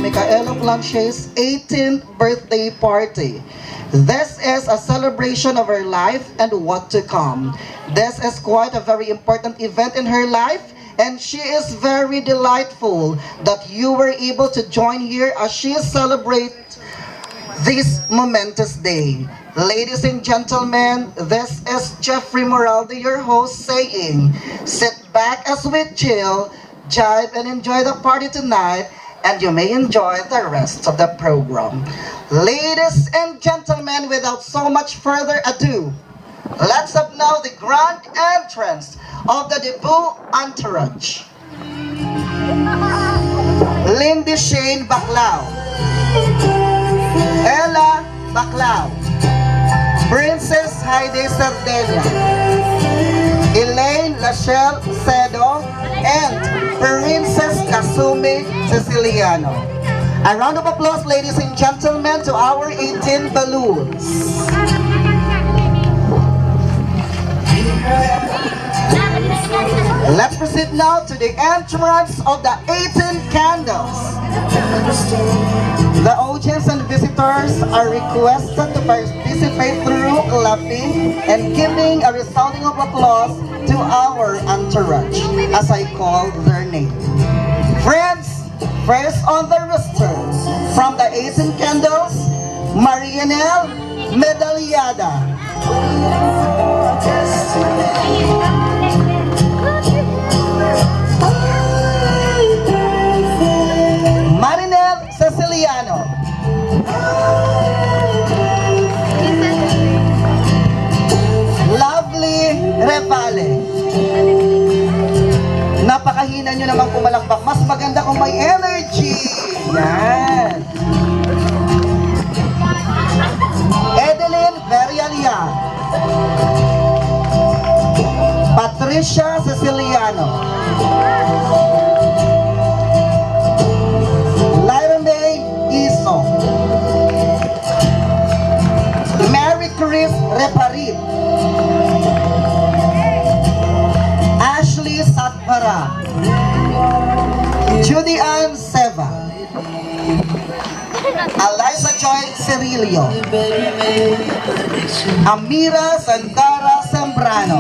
Micaela Planche's 18th birthday party. This is a celebration of her life and what to come. This is quite a very important event in her life, and she is very delightful that you were able to join here as she celebrates this momentous day. Ladies and gentlemen, this is Jeffrey Moralde, your host, saying, sit back as we chill, jive, and enjoy the party tonight, and you may enjoy the rest of the program. Ladies and gentlemen, without so much further ado, let's have now the grand entrance of the debut entourage. Lindy Shane Baclao, Ella Baclao, Princess Heidi Sardelia, Elaine Lachelle Cedo, and Princess Kasumi Siciliano. A round of applause, ladies and gentlemen, to our 18 balloons. Let's proceed now to the entrance of the 18 candles. The audience and visitors are requested to participate through clapping and giving a resounding of applause to our entourage as I call their name. Friends, first on the roster from the 18 candles, Marianelle Medaliada. Marinel Ceciliano. Lovely Revale. Napakahina nyo naman pumalakpak. Mas maganda kung may energy. Yan. Edeline Verialia. Patricia Ceciliano. Lyra May Iso. Mary Chris Reparit. Ashley Satpara. Judy Ann Seva. Eliza Joy Cirilio. Amira Sandara Sembrano.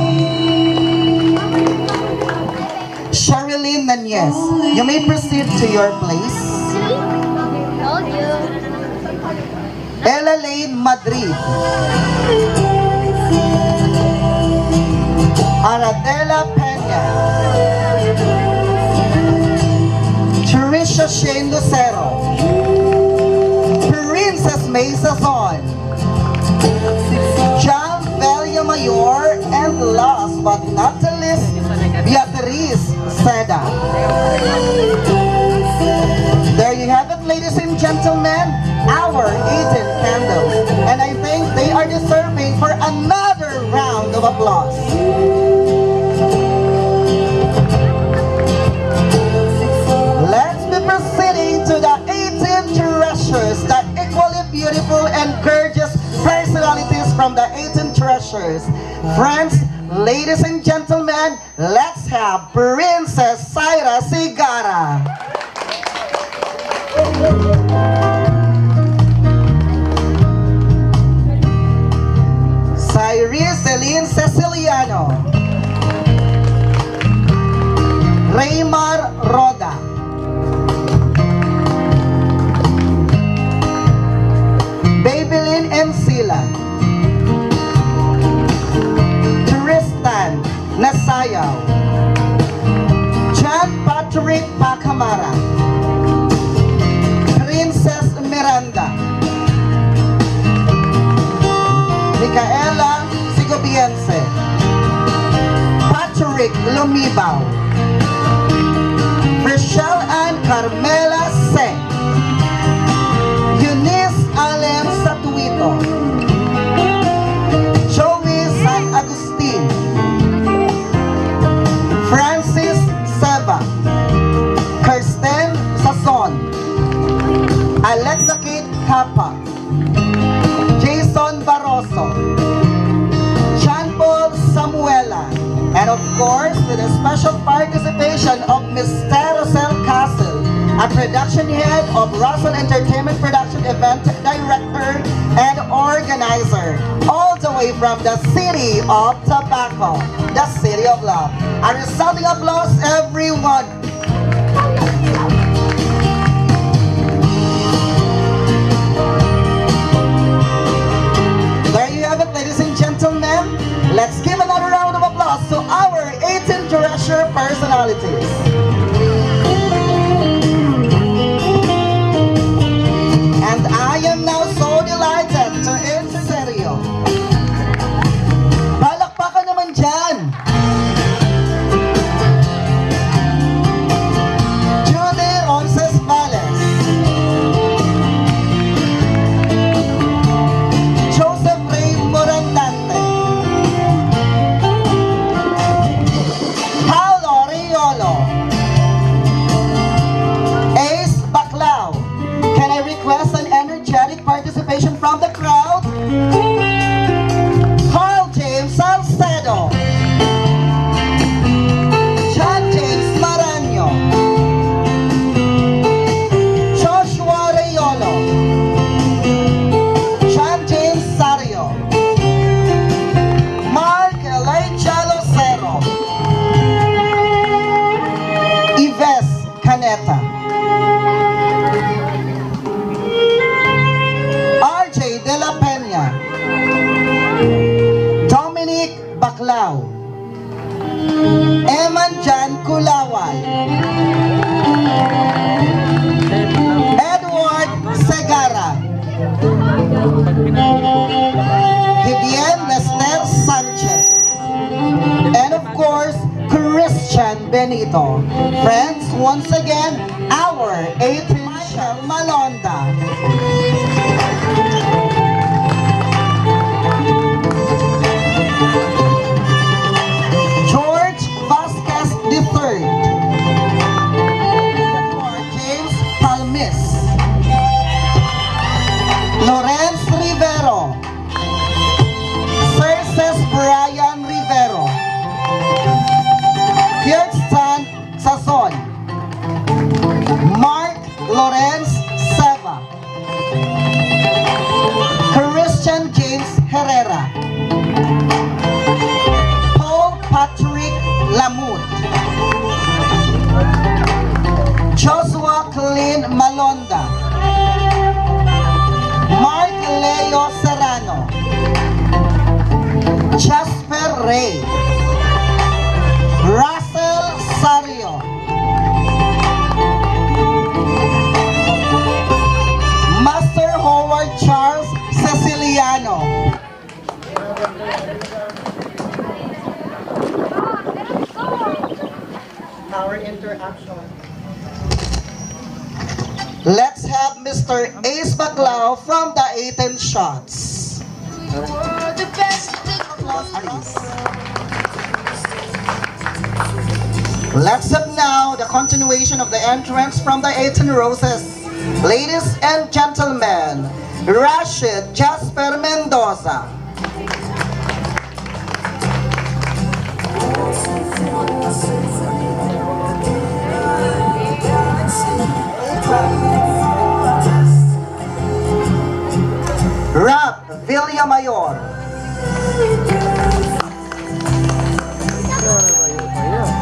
Sherilyn Nunez. You may proceed to your place. Ella Lane Madrid. Aradela Peña. Tricia Shane Lucero. Princess May Sazon. John Velia Mayor, and last but not the least, Beatriz Seda. There you have it, ladies and gentlemen, our 18 candles, and I think they are deserving for another round of applause. Let's be proceeding to the 18 treasures, the equally beautiful and gorgeous personalities from the 18 treasures. Friends, ladies and gentlemen, let's have Princess Syra Sigara. Cyrus Celine Ceciliano. Raymar Roda. Babylin Encila. Tristan Nasayaw. John Patrick Pacamara. Princess Miranda. Micaela Sigobiense. Patrick Lumibaw. Rochelle Ann Carmela Seng. Eunice Alem Satuito. Joey San Agustin. Francis Seva. Kirsten Sason. Alexa Kate Kappa. Jason Barroso. Jean Paul Samuela. And of course, with a special participation of Miss Terosel Castle, a production head of Russell Entertainment Production Event Director and Organizer, all the way from the city of Tobacco, the city of love. A resounding applause, everyone. There you have it, ladies and gentlemen. Let's give another round of applause to our 18 treasure personalities. And I am now so delighted to introduce. Palakpakan naman dyan. Judy Roncesvalles, Joseph Ray Morandante, Paulo Riolo, Ace Baclao. Can I request an energetic participation from the crowd? Carl James Salcedo, John James Maranyo, Joshua Rayolo, John James Sario, Mark Elijah Lucero, Ives Caneta, RJ De La Peña, Dominic Baclao, Eman Jan Kulaway, Edward Segara, Vivian Lester Sanchez, and of course, Christian Benito. Friends, once again, our 18th Michael Malonda. George Vasquez III, James Palmis, Lawrence Rivero, Cerces Brian Rivero, Kirsten Sazon, Mark Lawrence Seva, Christian James Herrera, Paul Patrick Lamut, Joshua Clint Malonda, Mark Leo Serrano, Jasper Ray, Russell Sario, Master Howard Charles Ceciliano, our interaction. Let's have Mr. Ace Baclao from the 18 Shots. Let's have now the continuation of the entrance from the 18 Roses. Ladies and gentlemen, Rashid Jasper Mendoza, Rap Villamayor,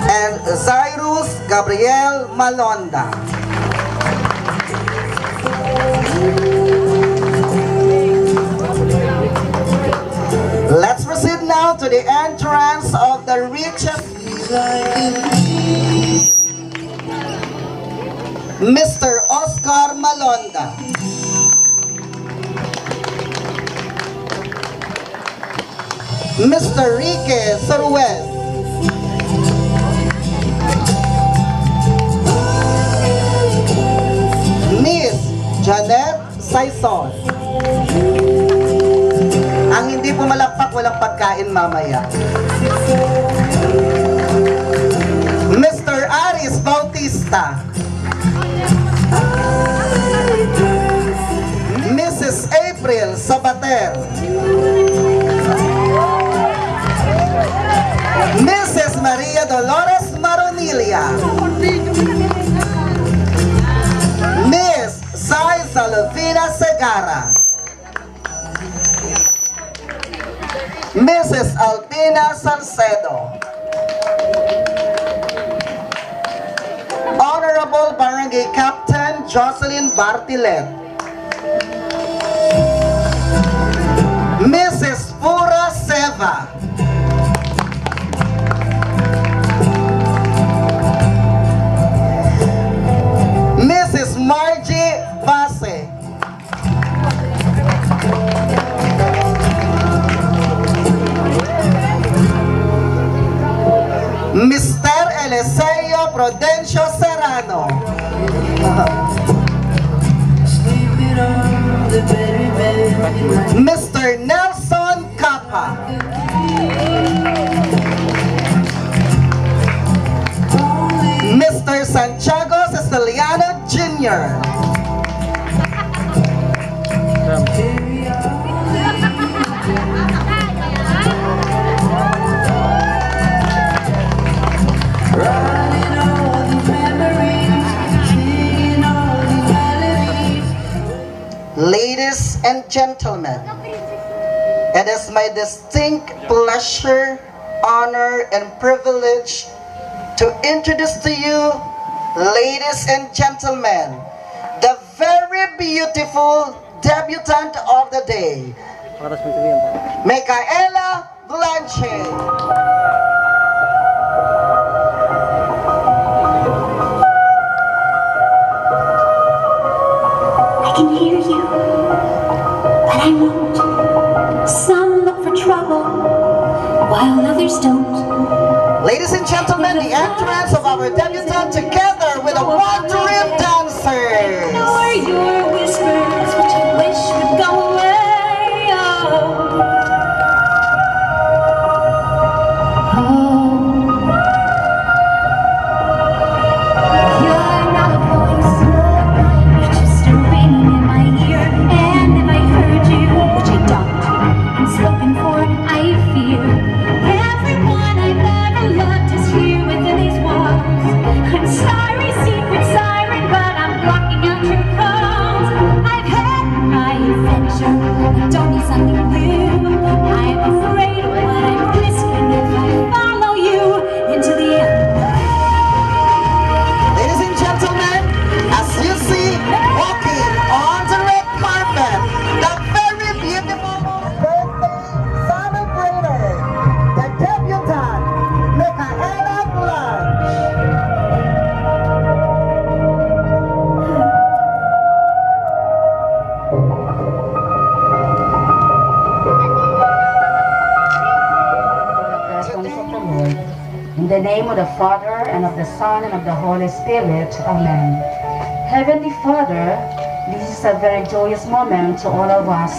and Zairus Gabriel Malonda. Let's proceed now to the entrance of the richest Mr. Oscar Malonda, Mr. Rique Soruel, Miss Janet Saison. Ang hindi pumalakpak, walang pagkain mamaya. Mr. Aris Bautista, Mrs. April Sabater, Mrs. Maria Dolores Maronilia, Vergara, Mrs. Albina Salcedo, Honorable Barangay Captain Jocelyn Bartilet, Mrs. Pura Seva, Mrs. Margie Base, Mr. Eliseo Prudencio Serrano, Mr. Nelson Capa, Mr. Santiago Ceciliano Jr., ladies and gentlemen, it is my distinct pleasure, honor, and privilege to introduce to you, ladies and gentlemen, the very beautiful debutante of the day, Micaela Blanche. I can hear you, but I won't. Some look for trouble, while others don't. Ladies and gentlemen, the entrance of our debutante together with the wandering dancers. Ignore your whispers, which I wish would go away. You're not a voice, you're just a ringing in my ear. And if I heard you, which I don't, and spoken for, I fear. Everyone I've ever loved is here within these walls. I'm sorry, secret siren, but I'm blocking out your calls. I've had my adventure, I don't need something new. I'm afraid of what I'm risking if I follow you into the end. Ladies and gentlemen, as you see, walking on the red carpet, the very beautiful birthday celebrator, the debutante, Micaela Blanche. In the name of the Father, and of the Son, and of the Holy Spirit. Amen. Heavenly Father, this is a very joyous moment to all of us,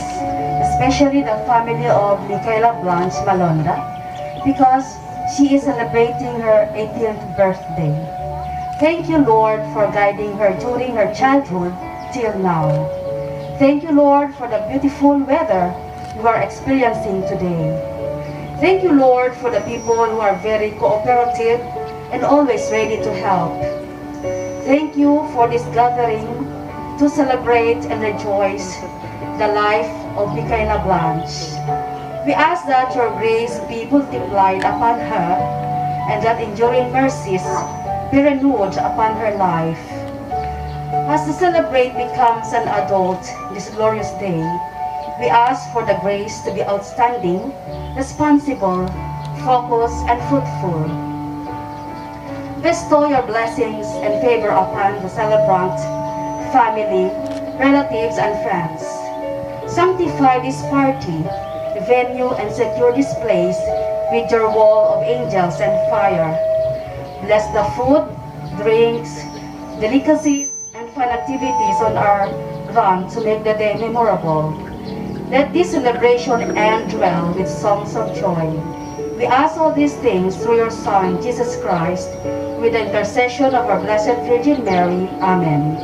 especially the family of Micaela Blanche Malonda, because she is celebrating her 18th birthday. Thank you, Lord, for guiding her during her childhood till now. Thank you, Lord, for the beautiful weather you are experiencing today. Thank you, Lord, for the people who are very cooperative and always ready to help. Thank you for this gathering to celebrate and rejoice the life of Micaela Blanche. We ask that your grace be multiplied upon her and that enduring mercies be renewed upon her life. As the celebrate becomes an adult this glorious day, we ask for the grace to be outstanding, responsible, focused, and fruitful. Bestow your blessings and favor upon the celebrant, family, relatives, and friends. Sanctify this party, venue, and secure this place with your wall of angels and fire. Bless the food, drinks, delicacies, and fun activities on our run to make the day memorable. Let this celebration end well with songs of joy. We ask all these things through your Son, Jesus Christ, with the intercession of our Blessed Virgin Mary. Amen.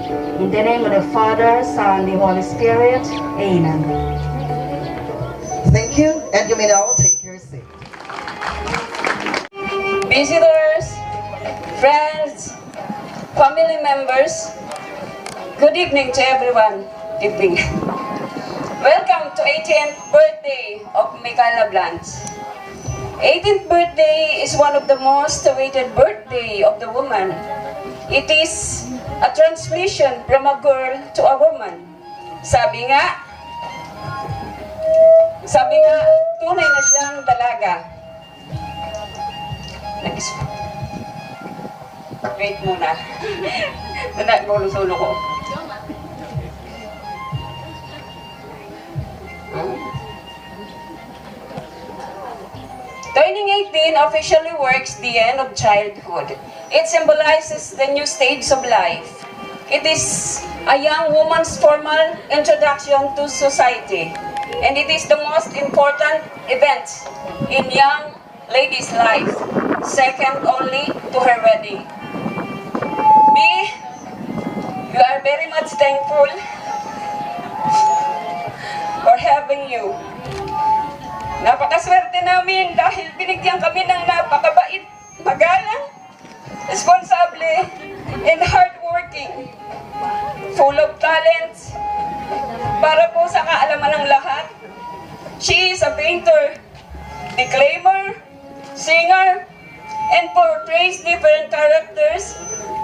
In the name of the Father, Son, and the Holy Spirit. Amen. Thank you, and you may now take your seat. Visitors, friends, family members, good evening to everyone. evening. Welcome to 18th birthday of Michaela Blanch. 18th birthday is one of the most awaited birthday of the woman. It is a transmission from a girl to a woman. Sabi nga, tunay na siyang dalaga. Wait muna. Nagulusulo ko. Turning 18 officially marks the end of childhood. It symbolizes the new stage of life. It is a young woman's formal introduction to society, and it is the most important event in young lady's life, second only to her wedding. B, we are very much thankful for having you. Napakaswerte namin dahil binigyan kami ng napakabait, magalang, responsable, and hardworking, full of talents. Para po sa kaalaman ng lahat, she is a painter, declaimer, singer, and portrays different characters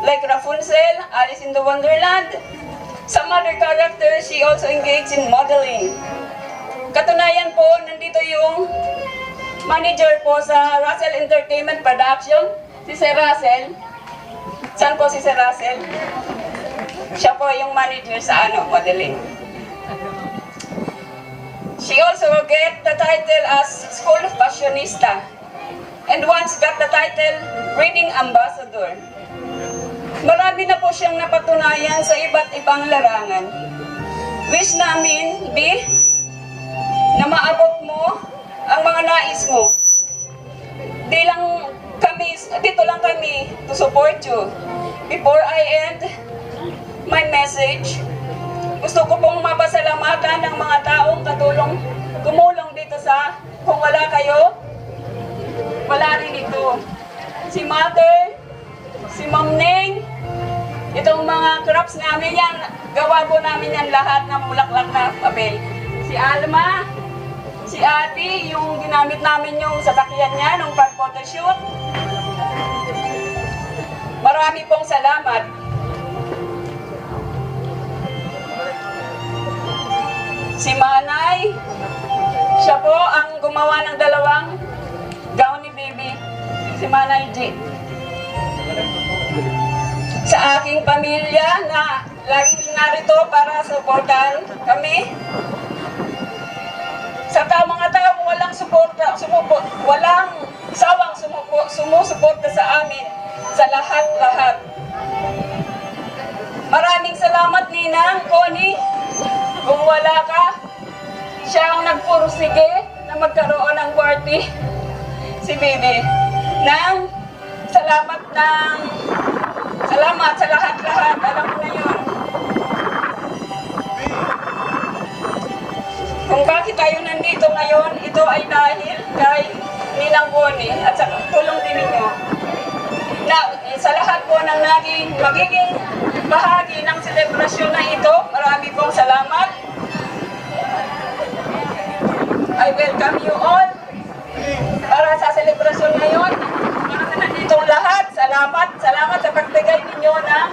like Rapunzel, Alice in the Wonderland. Some other characters, she also engaged in modeling. Katunayan po, nandito yung manager po sa Russell Entertainment Production, si Sir Russell. Saan po si Sir Russell? Siya po yung manager sa modeling. She also get the title as School Fashionista and once got the title Reading Ambassador. Marami na po siyang napatunayan sa iba't ibang larangan. Wish namin, B, na maabot mo ang mga nais mo. Dito lang kami to support you. Before I end my message, gusto ko pong mapasalamatan ng mga taong tumulong dito sa, kung wala kayo, wala rin ito. Si Mother, si Ma'am Ning, itong mga crops namin yan, gawa po namin yan lahat ng bulaklak na papel. Si Alma, si Ate, yung ginamit namin yung sasakyan niya nung pag-photoshoot. Marami pong salamat. Si Manay, siya po ang gumawa ng dalawang gown ni Baby. Si Manay G. Sa aking pamilya na laging narito para suportahan kami. Sa mga tao walang sawang sumusuporta sa amin sa lahat-lahat. Maraming salamat, Ninang Connie. Kung wala ka, siya ang nagpursige na magkaroon ng party. Si Bibi. Salamat sa lahat-lahat. Alam mo na yun. Kung bakit tayo nandito ngayon, ito ay dahil kay Ninang Connie at sa tulong din ninyo. Sa lahat po ng magiging bahagi ng selebrasyon na ito, marami pong salamat. I welcome you all para sa selebrasyon ngayon. Mga na nandito lahat, salamat sa pagbigay ninyo ng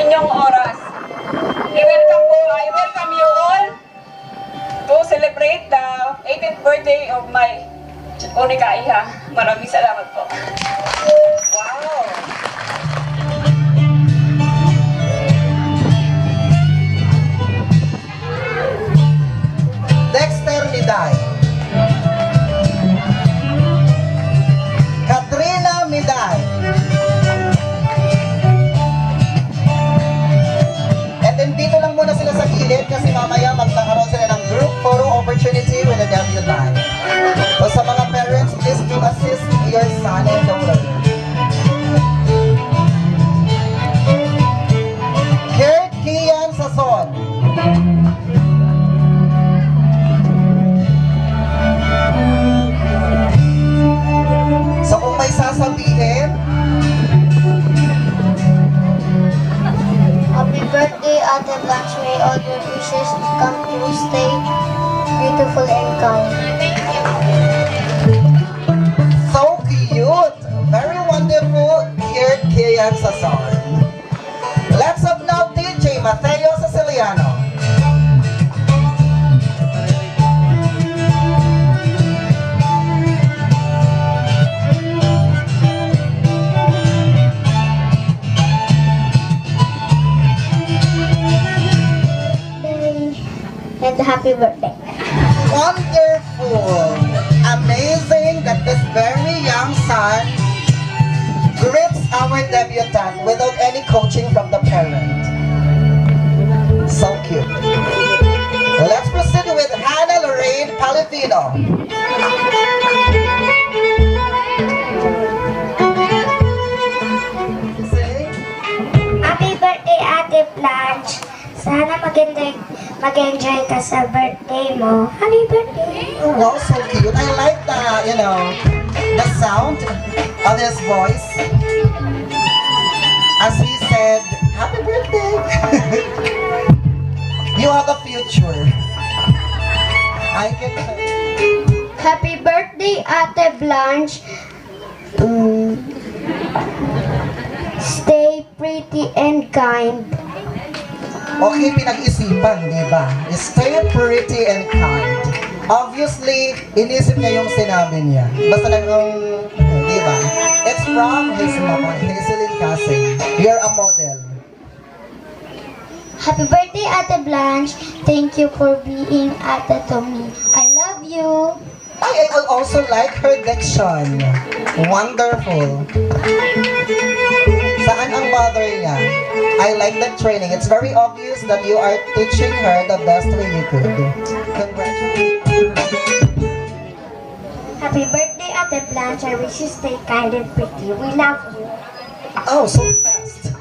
inyong oras. I welcome you all to celebrate the 18th birthday of my Unika Iha. Maraming salamat po. Wow! Dexter Miday. Katrina Miday. And then dito lang muna sila sa gilid kasi mamaya magkakaroon sila ng group photo opportunity with the debut line. So sa mga parents, please do assist your son and daughter. Kurt Kian Sason. So kung may sasabihin, Happy birthday, Ate Blanche. May all your wishes come true. Stay beautiful and kind. So cute! Very wonderful, dear Kian Sazon. Let's have now DJ Mateo Siciliano. And happy birthday. Wonderful! Amazing that this very young son greets our debutant without any coaching from the parent. So cute. Let's proceed with Hannah Lorraine Palifino. Happy birthday, Ate Blanche. Sana mag-enjoy ka sa birthday mo. Happy birthday. Oh, wow, so cute. I like the sound of his voice. As he said, happy birthday. You have a future. I can tell. Happy birthday, Ate Blanche. Stay pretty and kind. Okay, pinag-isipan, di ba? Stay pretty and kind. Obviously, inisip niya yung sinabi niya. Basta di ba? It's from his mama, Hazelyn Casey. You're a model. Happy birthday, Ate Blanche. Thank you for being Ate to me. I love you. I also like her diction. Wonderful. Saan ang mother niya? I like that training. It's very obvious that you are teaching her the best way you could. Congratulations. Happy birthday, Ate Blanche. I wish you stay kind and pretty. We love you. Oh, so fast.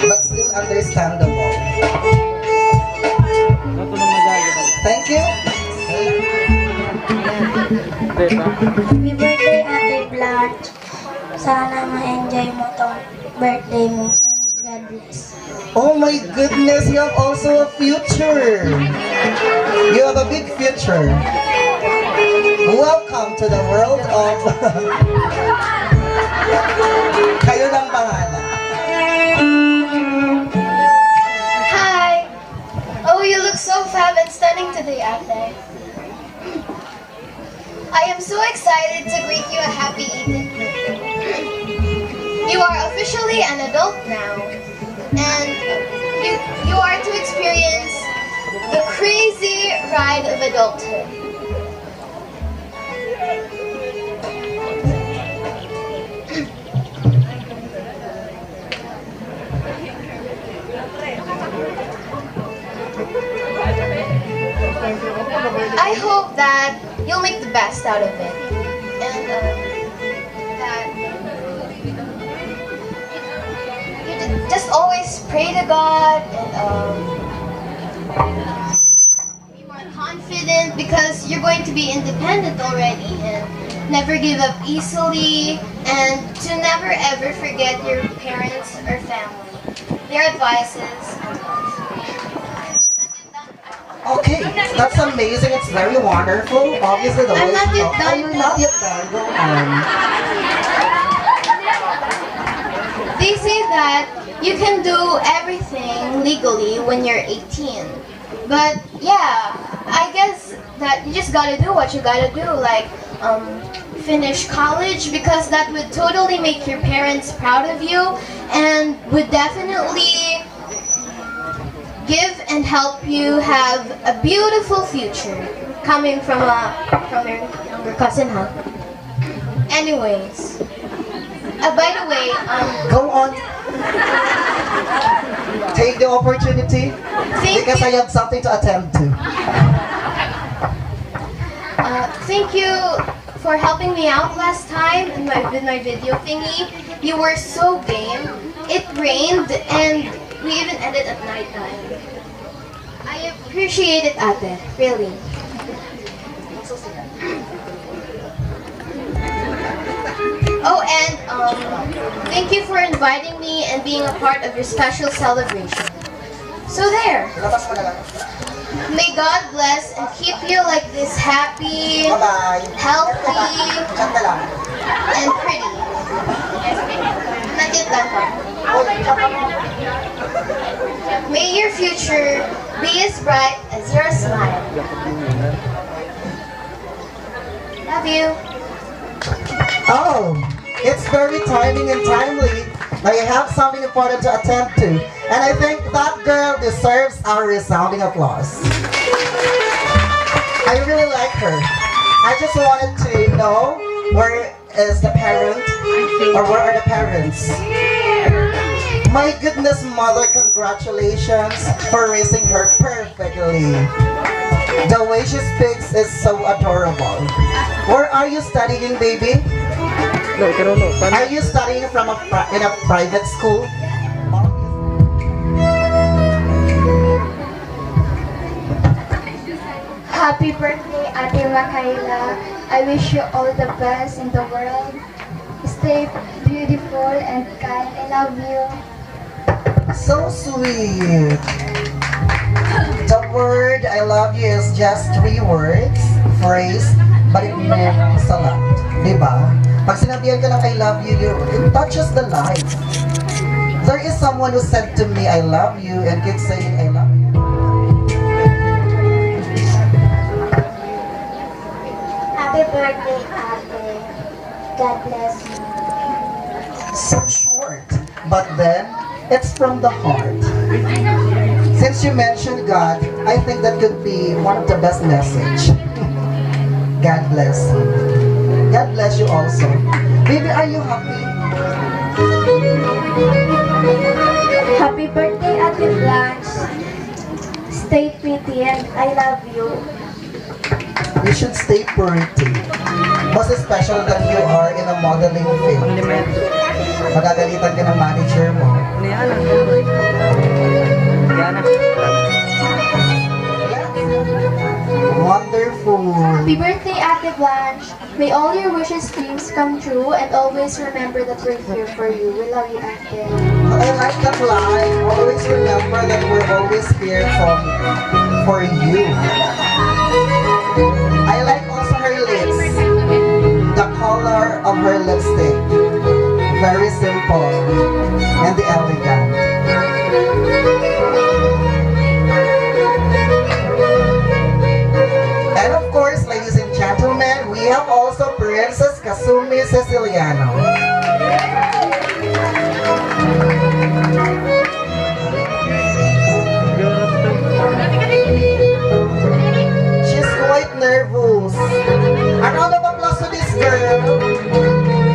But still understandable. Thank you. Happy birthday, Ate Blanche. Sana ma-enjoy mo tong birthday mo. God bless. Oh my goodness, you have also a future. You have a big future. Welcome to the world of... Kayo ng pangalan. Hi! Oh, you look so fab and stunning today, Ate. I am so excited to greet you a happy 18th birthday. You are officially an adult now, and you are to experience the crazy ride of adulthood. I hope that you'll make the best out of it, and that you just always pray to God and be more confident because you're going to be independent already, and never give up easily, and to never ever forget your parents or family, their advices. Okay, that's amazing. It's very wonderful. Obviously, the I'm way not yet Oh, done. you're not yet done. Go on. They say that you can do everything legally when you're 18. But yeah, I guess that you just gotta do what you gotta do, like finish college, because that would totally make your parents proud of you and would definitely give and help you have a beautiful future coming from your younger cousin, huh? Anyways, by the way, Go on. Take the opportunity because I have something to attend to. thank you for helping me out last time with my video thingy. You were so game. It rained and we even ended at night time. I appreciate it, Ate. Really. Oh, and thank you for inviting me and being a part of your special celebration. So there. Labas mo na lang. May God bless and keep you like this happy, Bye-bye. healthy, Chat na lang. and pretty. Nandito lang po. May your future be as bright as your smile. Love you. Oh, it's very timing and timely. Now you have something important to attend to. And I think that girl deserves our resounding applause. I really like her. I just wanted to know where is the parent or where are the parents? My goodness, mother, congratulations for raising her perfectly. The way she speaks is so adorable. Where are you studying, baby? Are you studying in a private school? Happy birthday, Ate Makaila. I wish you all the best in the world. Stay beautiful and kind. I love you. So sweet. The word I love you is just 3 words, phrase, but it means a lot. Diba? Pag sinabihan ka ng I love you, it touches the life. There is someone who said to me, I love you, and keeps saying, I love you. Happy birthday, Ate. God bless you. So short, but then, it's from the heart. Since you mentioned God, I think that could be one of the best message. God bless you. God bless you also. Baby, are you happy? Happy birthday, Ate Blanche. Stay pretty and I love you. You should stay pretty. Most especially that you are in a modeling field. Magagalitan ka ng manager mo. Wonderful. Happy birthday, Ate Blanche. May all your wishes, dreams come true, and always remember that we're here for you. We love you, Ate. I like that line. Always remember that we're always here for you. I like also her lips. The color of her lipstick. Very simple and elegant. And of course, ladies and gentlemen, we have also Princess Kasumi Ceciliano. She's quite nervous. A round of applause to this girl.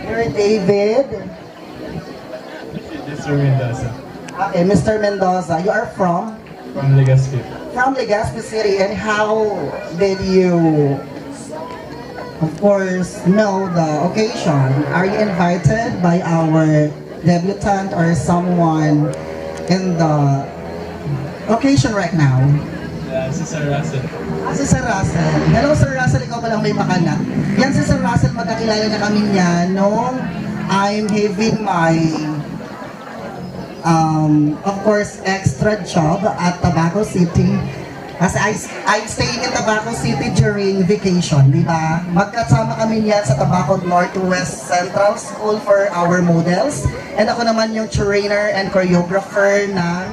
You're David. Mr. Mendoza Okay, Mr. Mendoza, you are from? from Legazpi. From Legazpi City. And how did you, of course, know the occasion? Are you invited by our debutant or someone in the occasion right now? Si Sir Russell. Si Sir Russell. Hello Sir Russell, ikaw palang may makana. Yan si Sir Russell, magkakilala na kami niya nung I'm having my of course, extra job at Tabaco City. Kasi I'm staying in Tabaco City during vacation, di ba? Magkasama kami niyan sa Tabaco Northwest Central School for our models. And ako naman yung trainer and choreographer ng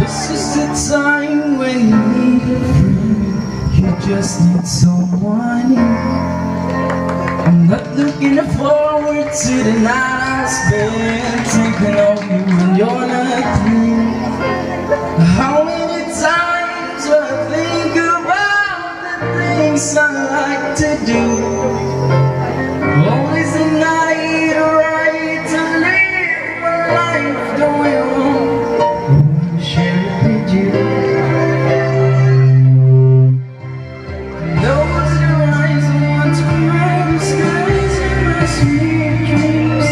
This is the time when you need a friend. just need someone. I'm not looking forward to the night I spend thinking of you when you're not here. How many times do I think about the things I like to do? Always a night right to live my life the way I want to share it with you. Close your eyes, I want to ride the skies in my sweet dreams.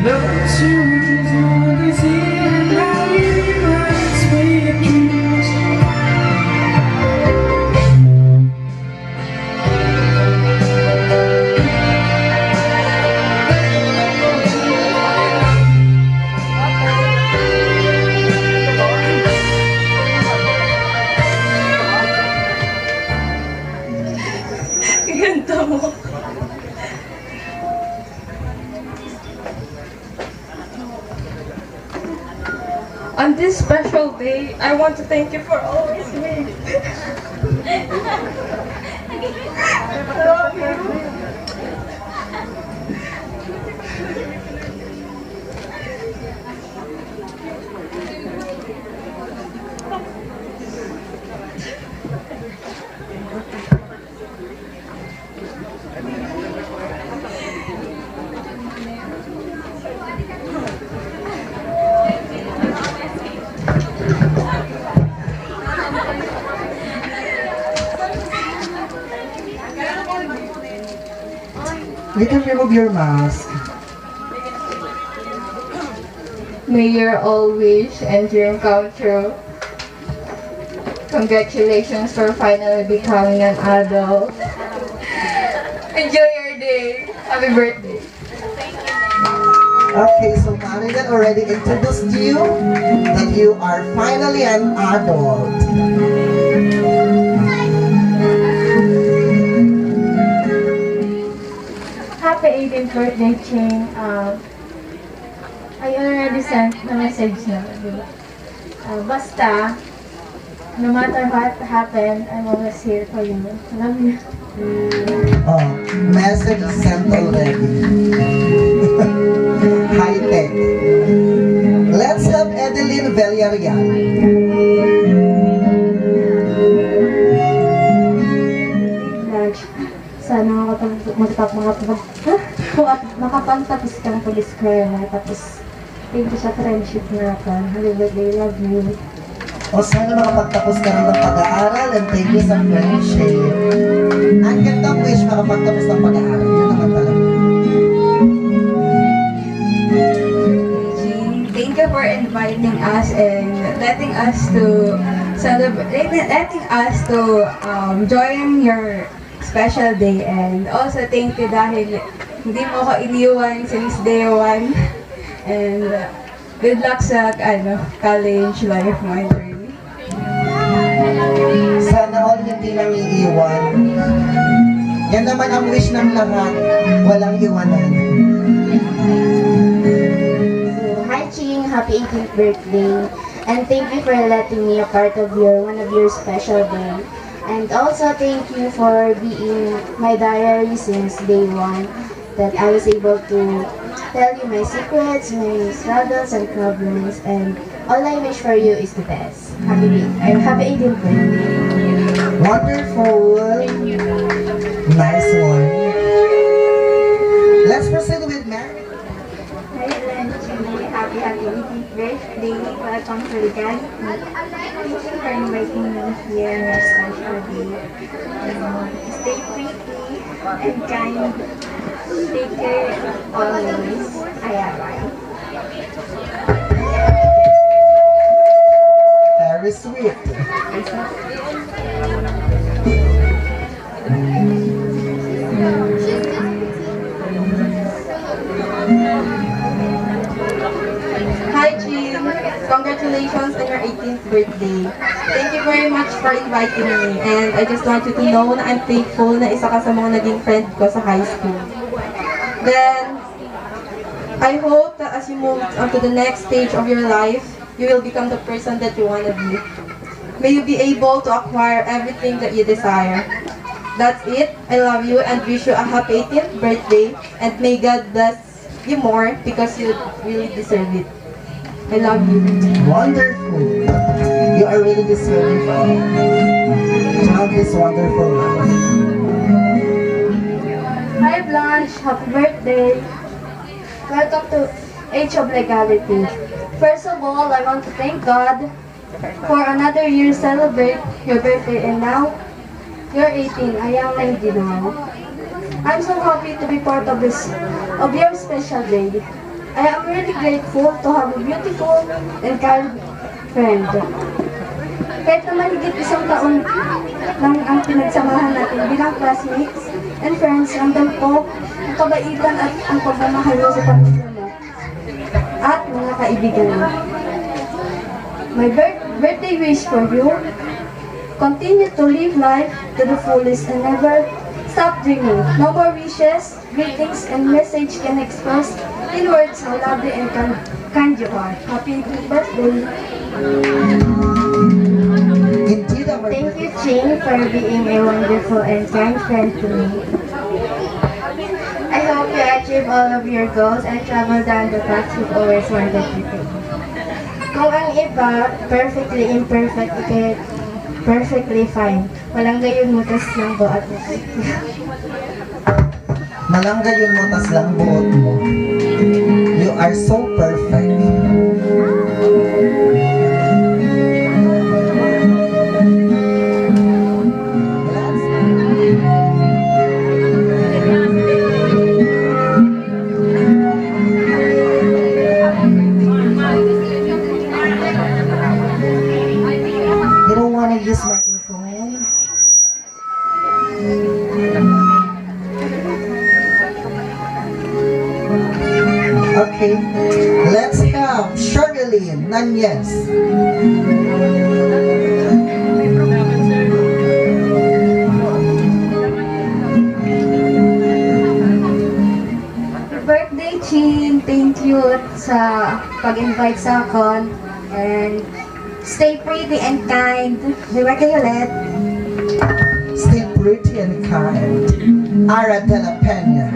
Close your eyes, I want to see the light in my sweet dreams. Ganda mo. On this special day, I want to thank you for always being. I love you. You can remove your mask. May your all wish and dream come true. Congratulations for finally becoming an adult. Enjoy your day. Happy birthday. Okay, so Marian already introduced you that you are finally an adult. Happy 18th birthday, Ching. I already sent the message na, diba? Basta, no matter what happened, I'm always here for you. Love you. Oh, message sent already. High tech. Let's have Edeline Villarreal. Sana makapagtapos ka ng police career na, tapos thank you sa friendship natin. Happy birthday, love you. O sana makapagtapos ka rin ng pag-aaral and thank you sa friendship. Ang gandang wish makapagtapos ng pag-aaral. Yun naman talaga. Thank you for inviting us and letting us to celebrate, letting us to join your special day, and also thank you dahil hindi mo ko iniwan since day one, and good luck sa college life mo and journey. Sana all hindi lang iiwan. Yan naman ang wish ng lahat. Walang iwanan. Hi Ching, happy 18th birthday, and thank you for letting me a part of one of your special day. And also thank you for being my diary since day one, that I was able to tell you my secrets, my struggles and problems, and all I wish for you is the best. Happy 18th birthday. Wonderful. Nice one. Let's proceed with Mary. Hi, Lenchi. Happy 18th birthday. Welcome to Legality. Thank you for inviting me here on your special day. Stay pretty and kind. Take care always. Bye. Very sweet. Hi Jean, congratulations on your 18th birthday. Thank you very much for inviting me, and I just want you to know na I'm thankful na isa ka sa mga naging friend ko sa high school. Then, I hope that as you move on to the next stage of your life, you will become the person that you want to be. May you be able to acquire everything that you desire. That's it. I love you and wish you a happy 18th birthday, and may God bless you more because you really deserve it. I love you. Wonderful. You are really deserving to have this wonderful life. Hi Blanche, happy birthday. Welcome to Age of Legality. First of all, I want to thank God for another year to celebrate your birthday, and now you're 18. I am 90 now. I'm so happy to be part of your special day. I am really grateful to have a beautiful and kind friend. Kahit naman higit isang taon lang ang pinagsamahan natin bilang classmates and friends, ramdam ko ang kabaitan at ang pagmamahal sa pamilya mo at mga kaibigan mo. My birthday wish for you: continue to live life to the fullest and never stop dreaming. No more wishes, greetings, and message can express in words how lovely and kind you are. Happy birthday! Indeed, our Thank you, Ching, for being a wonderful and kind friend to me. I hope you achieve all of your goals and travel down the path you've always wanted to take. Kung ang iba, perfectly imperfect, ikay perfectly fine. Walang gayon mutas ng buhat mo. malangga yung mutas lang buot mo. You are so perfect. You don't want to use microphone? Okay, let's have Sherilyn Nanyes. Happy birthday, Chin! Thank you sa pag-invite sa akin. And stay pretty and kind. Di ba kayo ulit? Stay pretty and kind. Ara de la Peña.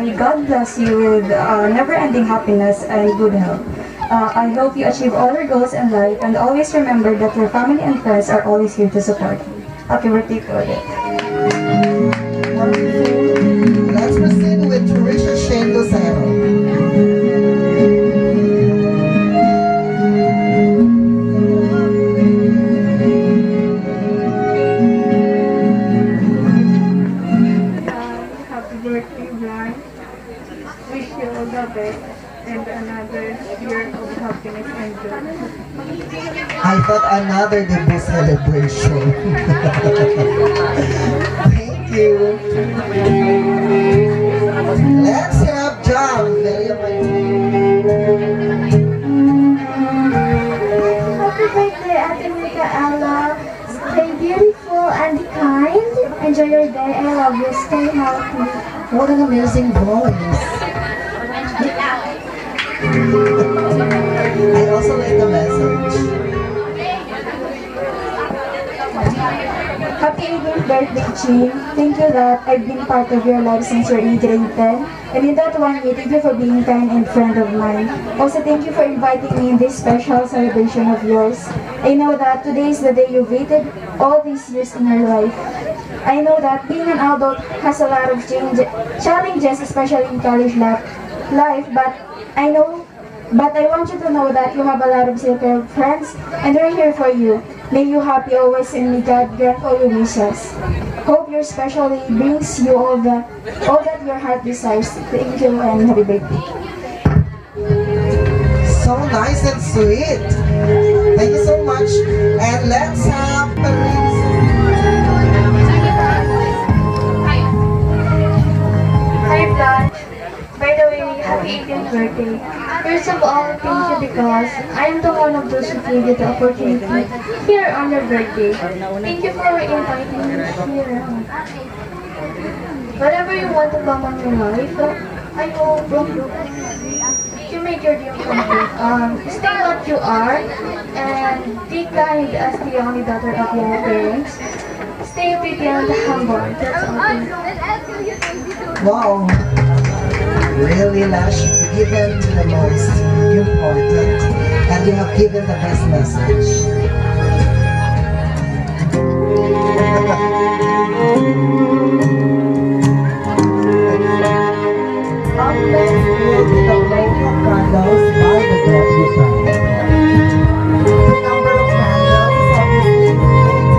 May God bless you with never-ending happiness and good health. I hope you achieve all your goals in life, and always remember that your family and friends are always here to support you. Happy birthday po ulit. Let's proceed with Teresa Shane Lucero. Happy birthday, Blanche. Wish you all the best and another year of happiness and joy. I thought another debut celebration. Thank you. Let's have John. Happy birthday, Ate Micaela. Stay beautiful and kind. Enjoy your day. I love you. Stay healthy. What an amazing voice. I also like the message. Happy 18th birthday, Chin. Thank you that I've been part of your life since you're in grade 10. And in that one year, thank you for being kind and friend of mine. Also, thank you for inviting me in this special celebration of yours. I know that today is the day you waited all these years in your life. I know that being an adult has a lot of challenges, especially in college life, but I want you to know that you have a lot of circle of friends, and we're here for you. May you happy always, and may God grant all your wishes. Hope your special day brings you all that your heart desires. Thank you and happy birthday. So nice and sweet. Thank you so much. And let's have Hi, Blanche. By the way, happy 18th birthday. First of all, thank you because I am the one of those who gave you the opportunity here on your birthday. Thank you for inviting me here. Whatever you want to come on your life, I hope you may make your dream come true. Stay what you are and be kind as the only daughter of your parents. Stay pretty and humble. That's all. Wow. Really, Lash, you've given the most important and you have given the best message. Up next will be the lighting of candles by the deputy. The number of candles is obviously 80.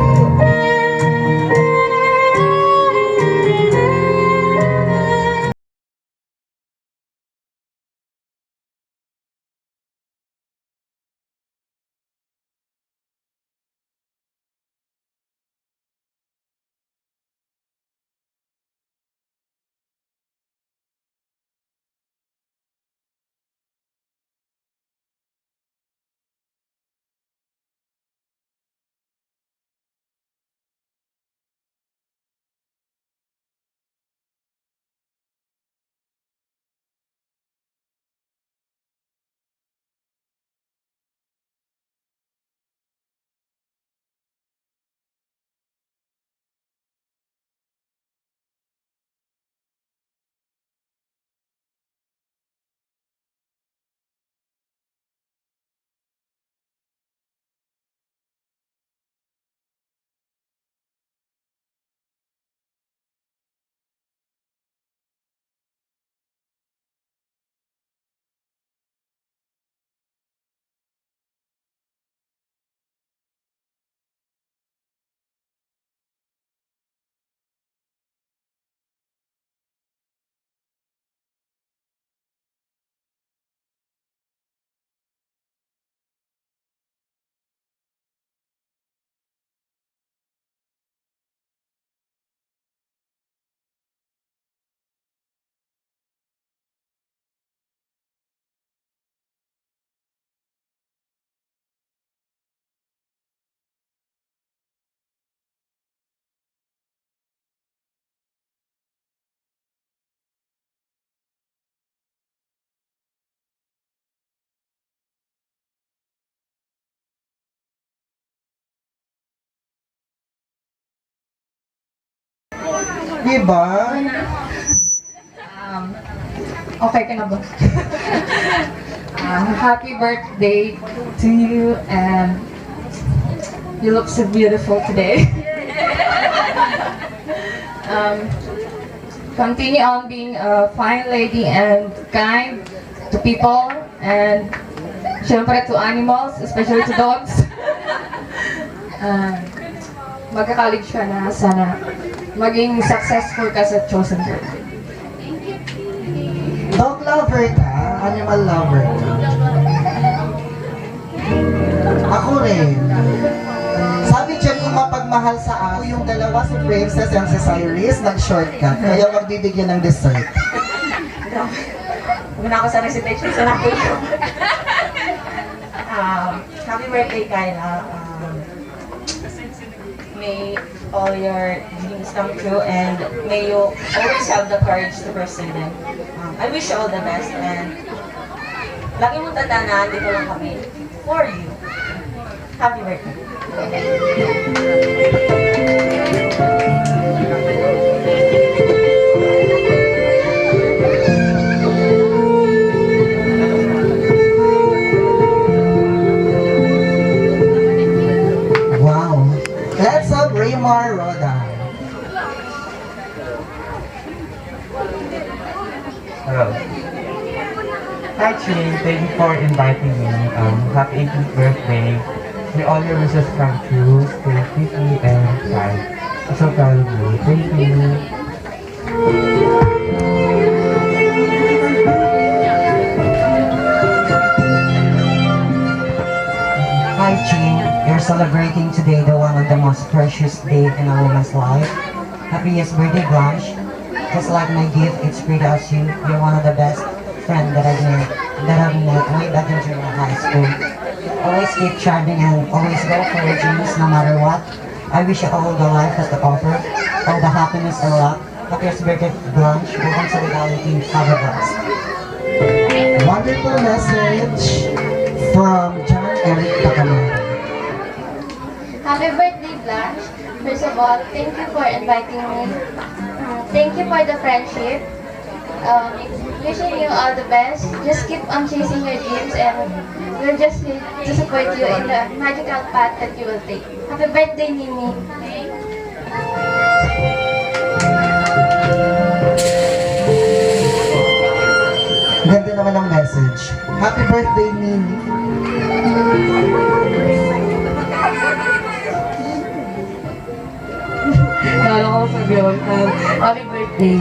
Diba? Okay ka na ba? Happy birthday to you and you look so beautiful today. Continue on being a fine lady and kind to people and syempre to animals, especially to dogs. Magka-college ka na, sana maging successful ka sa chosen birthday. Dog lover ka, animal lover ka. Ako rin. Sabi dyan kung mapagmahal sa ako, yung dalawa si Princess and si Cyrus, nag-shortcut. Kaya magbibigyan ng dessert. Muna ako sa recitation sa naku. Happy birthday, Kyla. May all your dreams come true and may you always have the courage to pursue them. I wish you all the best and lagi mong tandaan, dito lang kami for you. Happy birthday. Wow. Let's have Raymar Roda. Hello. Hi Ching, thank you for inviting me. Happy 18th birthday. May all your wishes come true. Stay pretty and kind. I'm so proud of you. Thank you. Hi Ching, you're celebrating today the one of the most precious day in a woman's life. Happiest birthday, Blanche. Just like my gift, it's great as you. You're one of the best friends that I've met way back in junior high school. Always keep striving and always go for your dreams no matter what. I wish you all the life has to offer, all the happiness and luck. Happiest birthday, Blanche. Welcome to Legality. Have a blast. wonderful message from John Eric Pacamara. Happy birthday, Blanche. First of all, thank you for inviting me. Thank you for the friendship. Wishing you all the best. Just keep on chasing your dreams and we'll just here to support you in the magical path that you will take. Happy birthday, Nini. Ganda naman ang message. Happy birthday, Nini. Lalo ko sabi yun, happy birthday.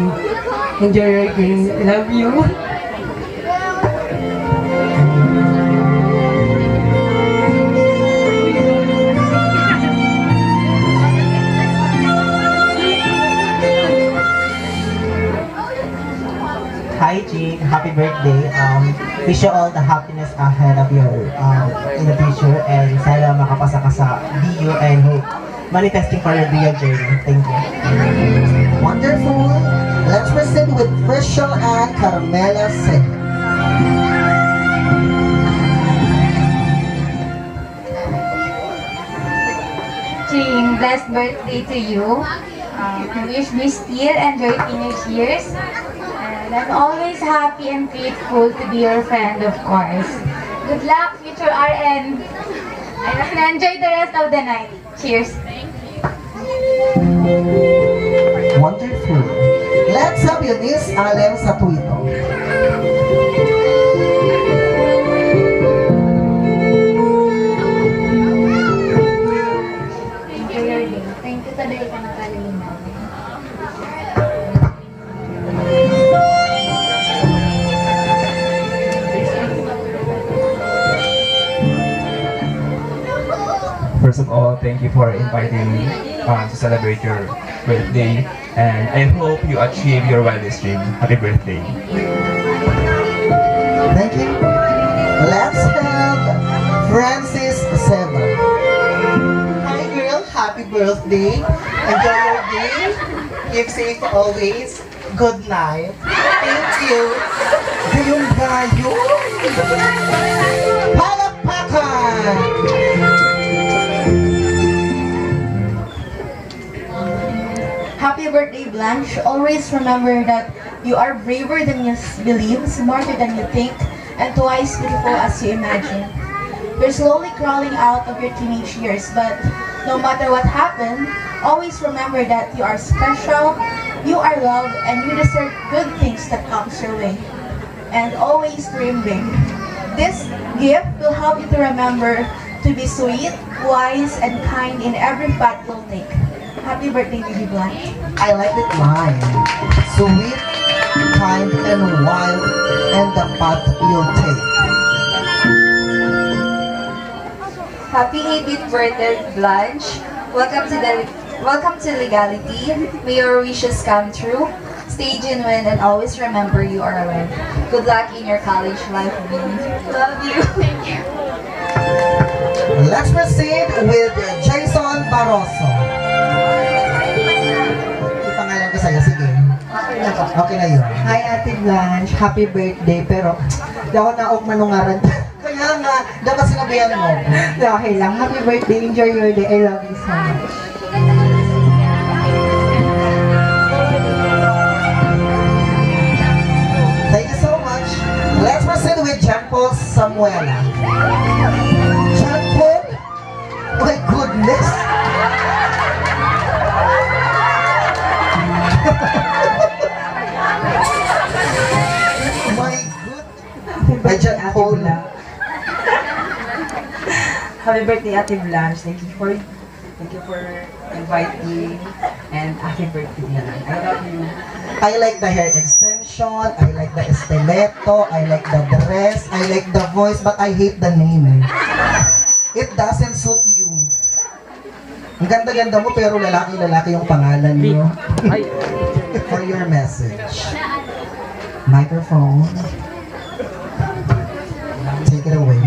Enjoy your game. Love you. Hi Jean, happy birthday. Wish you all the happiness ahead of your in the future and sana makapasa ka sa BU and hope manifesting for your BU journey. Thank you. Wonderful. Let's proceed with Rachel and Carmela Singh. Ching, blessed birthday to you. I wish we still enjoy teenage years. And I'm always happy and grateful to be your friend, of course. Good luck, future RN. And enjoy the rest of the night. Cheers. Wonderful. Let's have Eunice Allen sa Twitter. Enjoy your day. Thank you today ka nakalinaw. First of all, thank you for inviting me to celebrate your birthday, and I hope you achieve your wildest dream. Happy birthday. Thank you. Let's have Francis Seba. Hi girl, happy birthday. Enjoy your day. Keep safe always. Good night. Thank you. Gayong gayo. Palakpakan! Happy birthday, Blanche. Always remember that you are braver than you believe, smarter than you think, and twice beautiful as you imagine. You're slowly crawling out of your teenage years, but no matter what happened, always remember that you are special, you are loved, and you deserve good things that comes your way. And always dream big. This gift will help you to remember to be sweet, wise, and kind in every path you'll take. Happy birthday, Baby Blanche. I like that line. Sweet, kind, and wild, and the path you'll take. Happy 18th birthday, Blanche. Welcome to Legality. May your wishes come true. Stay genuine and always remember you are alive. Good luck in your college life, Vinny. Love you. Thank you. Let's proceed with Jason Barroso. Ipangalan ko sa'yo, sige. Okay na yun. Hi Ate Blanche, happy birthday. Pero di ako naok manungaran. Kaya nga, dapat sinabihan mo. Okay lang, happy birthday, enjoy your day. I love you so much. Thank you so much. Let's proceed with John Paul Samuela. John Paul? My goodness! My good. Ay, John Paul. Happy birthday, Ate Blanche. Thank you for inviting and happy birthday naman. I love you. I like the hair extension, I like the stiletto, I like the dress, I like the voice, but I hate the name. It doesn't suit you. Ang ganda-ganda mo pero lalaki-lalaki yung pangalan niyo. For your message. Microphone. Take it away.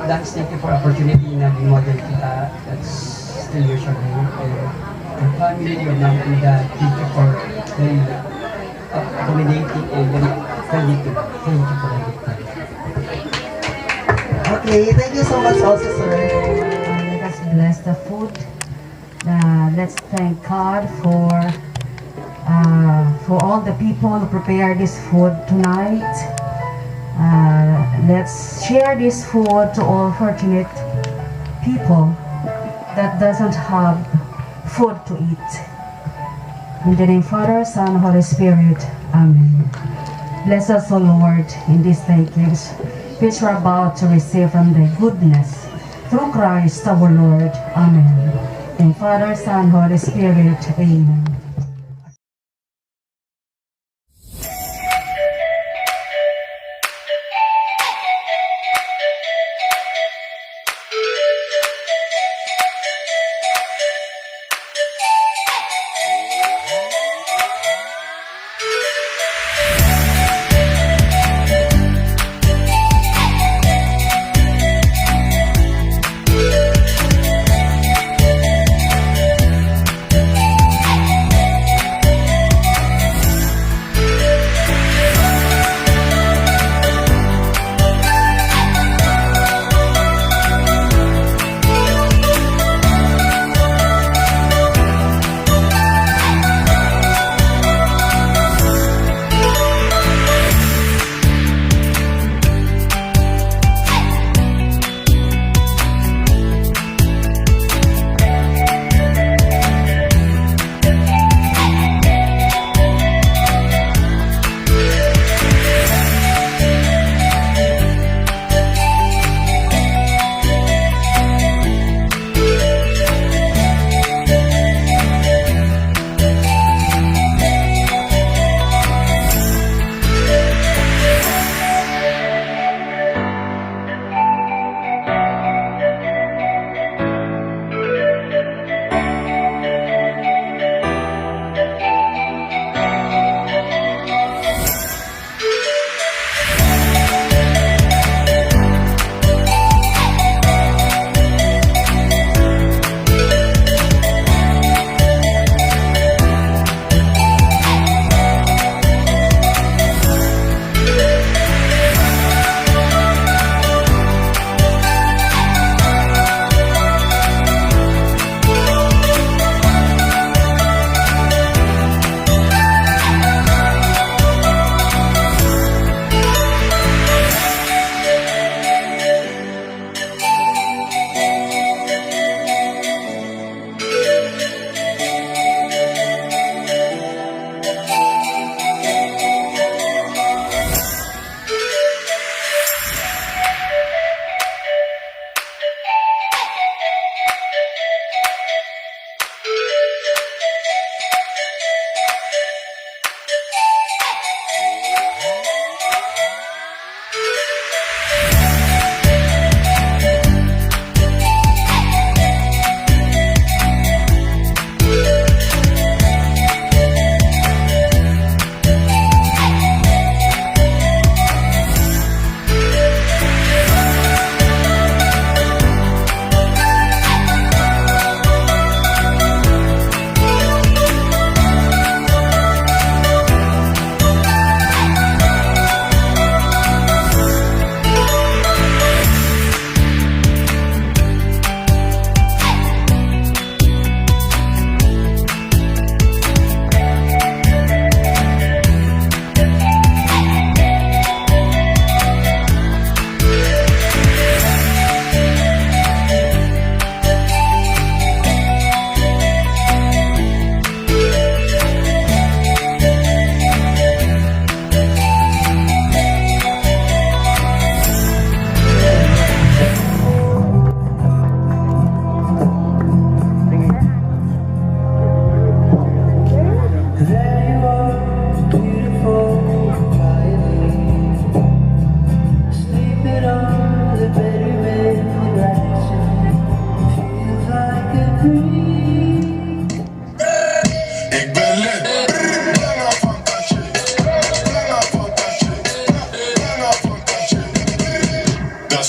Blanche, thank you for opportunity na model kita. That's still your show. And family, your mom and dad, thank you for very accommodating and very friendly to. Thank you for everything. so much also, sir. Let us bless the food. Let's thank God for all the people who prepared this food tonight. Let's share this food to all fortunate people that doesn't have food to eat. In the name of Father, Son, Holy Spirit. Amen. Bless us, O Lord, in these takings, which we're about to receive from thy goodness. Through Christ our Lord. Amen. In Father, Son, Holy Spirit. Amen.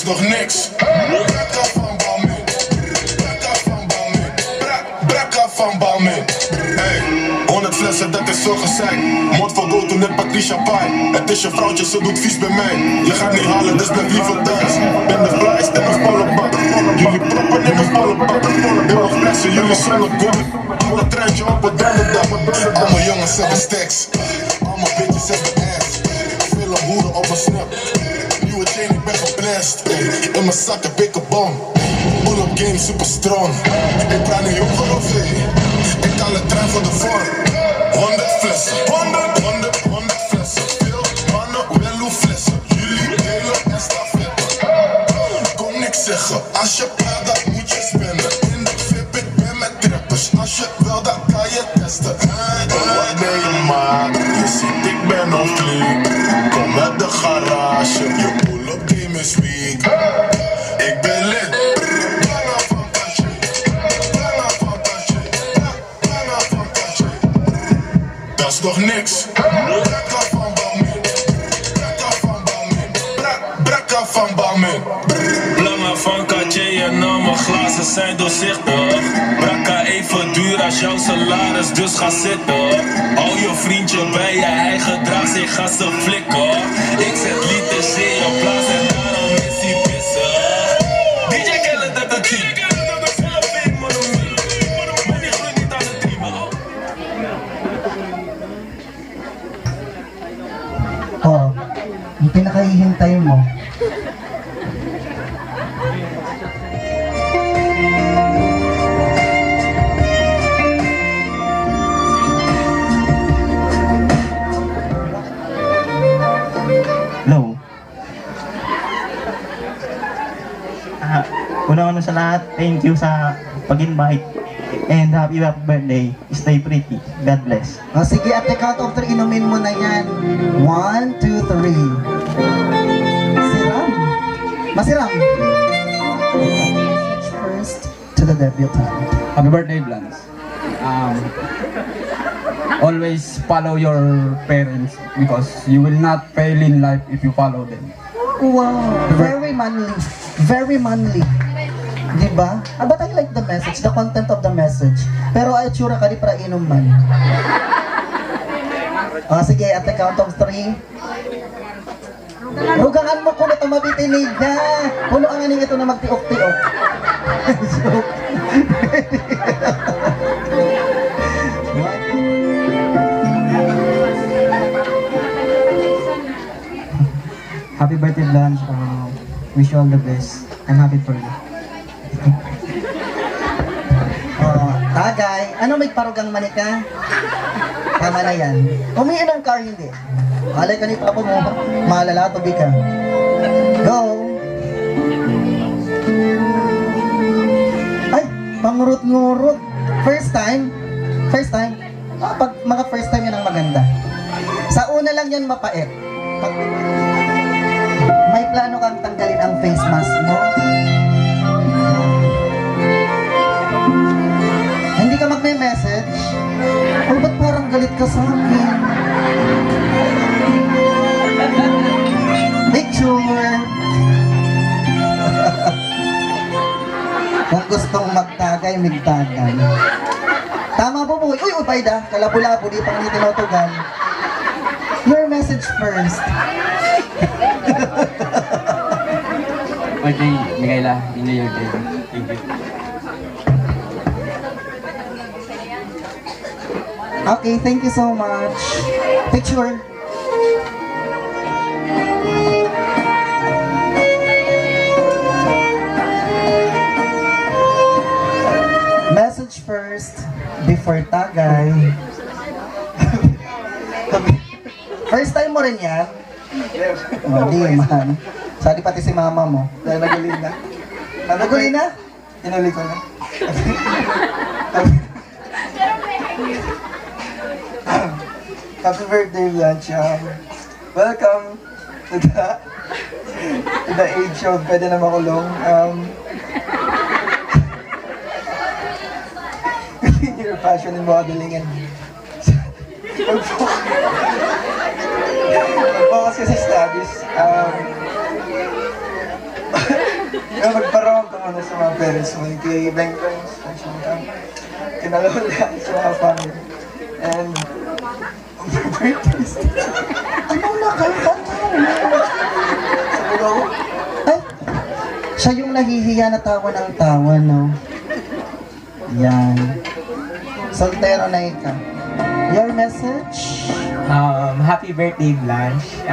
is nog niks. Brakka van Balmin. Brakka van Balmin. Brakka van Balmin. Hey, 100 fles flessen, dat is zo gezeik. Mond vol gold net Patricia Pai. Het is je vrouwtje, ze doet vies bij mij. Je gaat niet halen, dus blijf liever thuis. Ben de flies in een volle bak. Jullie proppen in een volle bak. Heel erg flexen, jullie zonder god. Hou een treintje op het donderdag. Allemaal jongens hebben stacks. Allemaal bitches hebben ass. Vele hoeren op een snap. Nieuwe chain, ik ben geblest. In mijn zak heb ik een bom. Pull-up game super strong. Ik praat niet over of ik kan het trein voor de vorm. 100 flessen, 100 flessen. Veel mannen, wel hoe flessen. Jullie delen estafette. Kom niks zeggen, als je praat dat moet je spenden. In de VIP, ik ben met trappers. Als je wil, dan kan je testen. Wat ben je maat? Je ziet, ik ben on fleek. Kom uit de garage, je pull-up game is weak. Ik ben lid. Dat is nog niks. Brakka van Balmin. Brakka van Balmin. Lange van Cartier en al mijn glazen zijn doorzichtig. Brakka even duur als jouw salaris, dus ga zitten. Hou je vriendje bij je eigen draag, zich ga ze flikken. Ik zet liters in je plaats en daarom is hij pissig. DJ Khaled uit het team. Oh, yung pinakahihintay mo. Hello. Una-una sa lahat, thank you sa pag-invite. And happy birthday. Stay pretty. God bless. O sige, at the count of 3, inumin mo na yan. 1, 2, 3. Siram. Masiram. First to the debutant. Happy birthday, Blanche. Always follow your parents because you will not fail in life if you follow them. Wow, very manly. Very manly. Diba? But I like the message, the content of the message. Pero ay tsura ka di para inom man. Sige, at the count of 3. Rugangan mo kuno ito mabitinig na. Puno ang aning ito na magtiok-tiok. Happy birthday, Blanche. Wish you all the best. I'm happy for you. Tagay, ano may parugang manika? Tama na yan. Umiin ang car, hindi. Alay ka ni Papa mo, malala, tubi ka. Go! Ay, pangurot-ngurot. First time? First time? Pag mga first time yan ang maganda. Sa una lang yan mapait. Pag may plano kang tanggalin ang face mask mo, hindi ka magme-message, o ba't parang galit ka sa akin? Picture! Kung gustong magtagay, migtagay. Tama po po. Uy, Upayda, kalabo-labo, di pang tinotugan. Your message first. Okay, Mikaela, enjoy your day. Thank you. Okay, thank you so much. Picture. Message first, before tagay. First time mo rin yan? Hindi man. Sali pati si mama mo. Dahil nagulin na. Nagulin na? Tinuli ko na. Happy birthday, Blanche. Welcome to the age of pwede na makulong. Continue your passion in modeling and mag-focus ka sa studies. Magparawag ka muna sa mga parents mo, kay Beng Friends, kay Lola, sa mga family. And Ano na kayo? Ay, siya yung nahihiya na tawa ng tawa, no? Yan. Soltero na ikaw. Your message? Happy birthday, Blanche.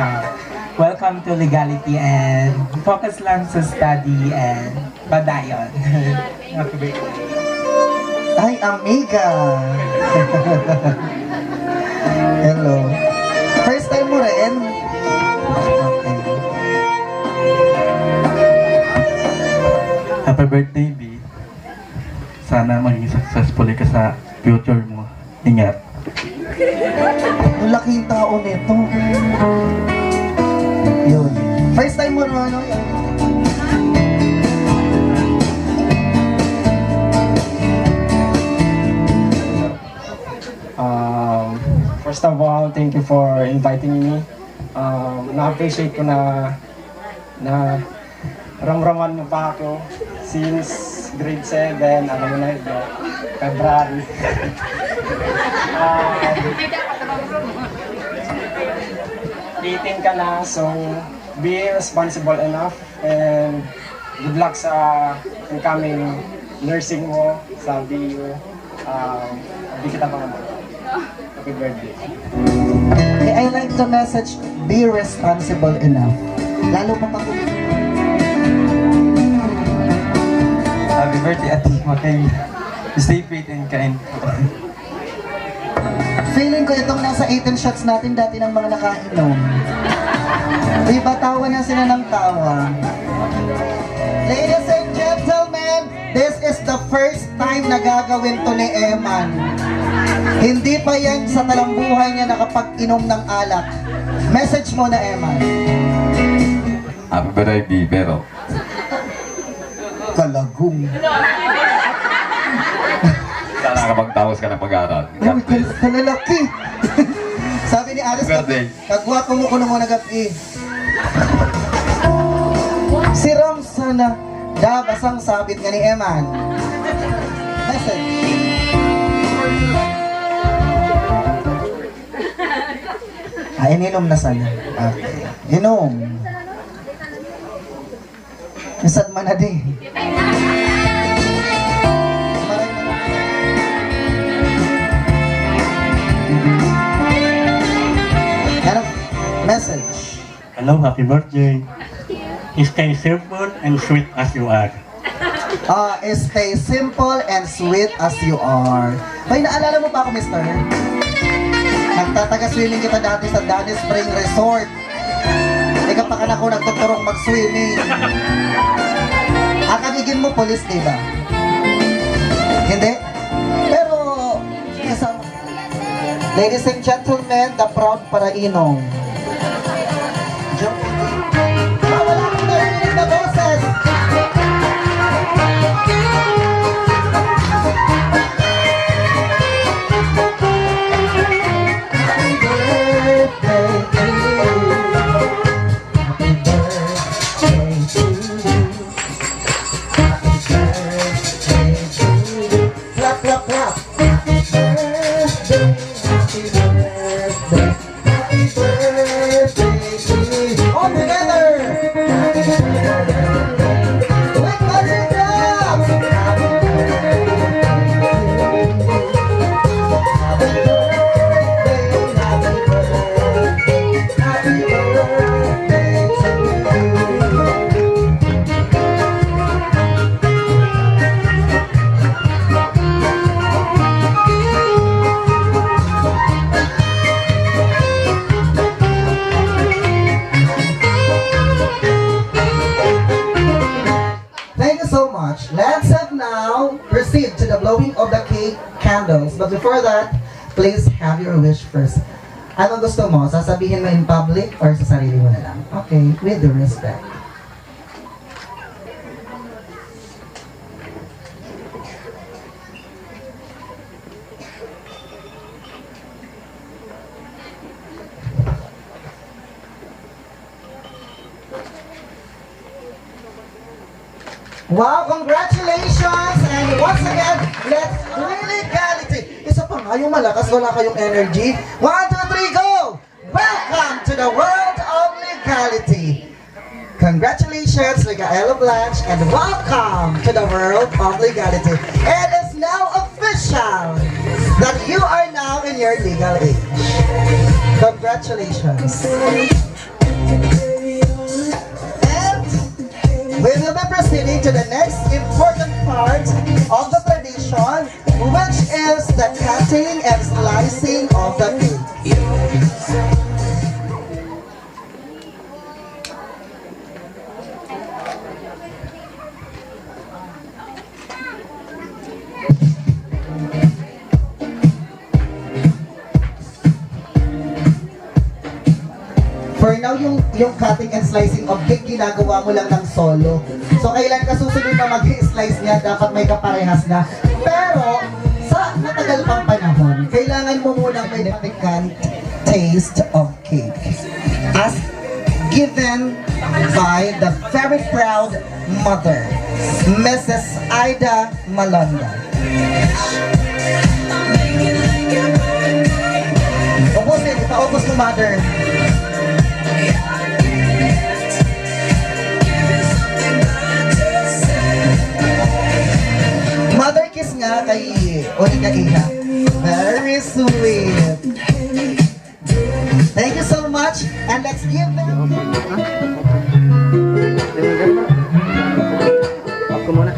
Welcome to Legality and focus lang sa study and padayon. Happy birthday. Ay, amiga! Hello. First time mo rin? Okay. Happy birthday, B. Sana maging successful ka sa future mo. Ingat. Ang laking tao nito. Yun. First time mo no, ano? First of all, thank you for inviting me. Na-appreciate ko na ramraman mo pa ako since grade 7, alam mo na ito, February. 18 ka na, so be responsible enough and good luck sa incoming nursing mo sa BU. Hindi kita pa naman. Happy birthday. Okay, I like the message, be responsible enough. Lalo pa pag Happy birthday at okay. Stay fit and kind. Feeling ko itong nasa 18 shots natin dati ng mga nakainom. Diba tawa na sila ng tawa. Ladies and gentlemen, this is the first time na gagawin to ni Eman. Hindi pa yan sa talambuhay niya nakapag-inom ng alak. Message mo na, Eman. Happy birthday, pero Kalagong. sana kapag-tapos ka ng pag-aaral. God bless. Kalalaki. Sabi ni Aris, kagwapo mo ko nung mga nag-api. Si Ram sana dabasang sabit nga ni Eman. Message. Ininom na sana. Okay. Inom. Isad man na din. Message. Hello, happy birthday. Stay simple and sweet as you are. Stay simple and sweet as you are. May naalala mo pa ako, mister? Nagtataga-swimming kita dati sa Danny Spring Resort. Ikaw pa ka na ako nagtuturong mag-swimming. Akagigin mo police, diba? Hindi? Pero, isang... Ladies and gentlemen, the proud Parainong. Wala akong narinig na boses! Proceed to the blowing of the cake candles. But before that, please have your wish first. Anong gusto mo? Sasabihin mo in public or sa sarili mo na lang? Okay, with the respect. Wow, congratulations! And once again, let's do legality. Isa pa nga, yung malakas, wala kayong energy. 1, 2, 3, go! Welcome to the world of legality. Congratulations, Ligaela Blanche, and welcome to the world of legality. It is now official that you are now in your legal age. Congratulations. And we will be proceeding to the next important part of the tradition, which is the cutting and slicing of the cake. For now, yung cutting and slicing of cake, ginagawa mo lang ng solo. So, kailan ka susunod na mag-slice niya, dapat may kaparehas na. Pero, sa matagal pang panahon, kailangan mo munang may pikant taste of cake. As given by the very proud mother, Mrs. Ida Malonda. Ubusin, ipaubos mo, mother. Mother kiss nga kay Onika Iha. Very sweet. Thank you so much, and let's give them. Ako muna.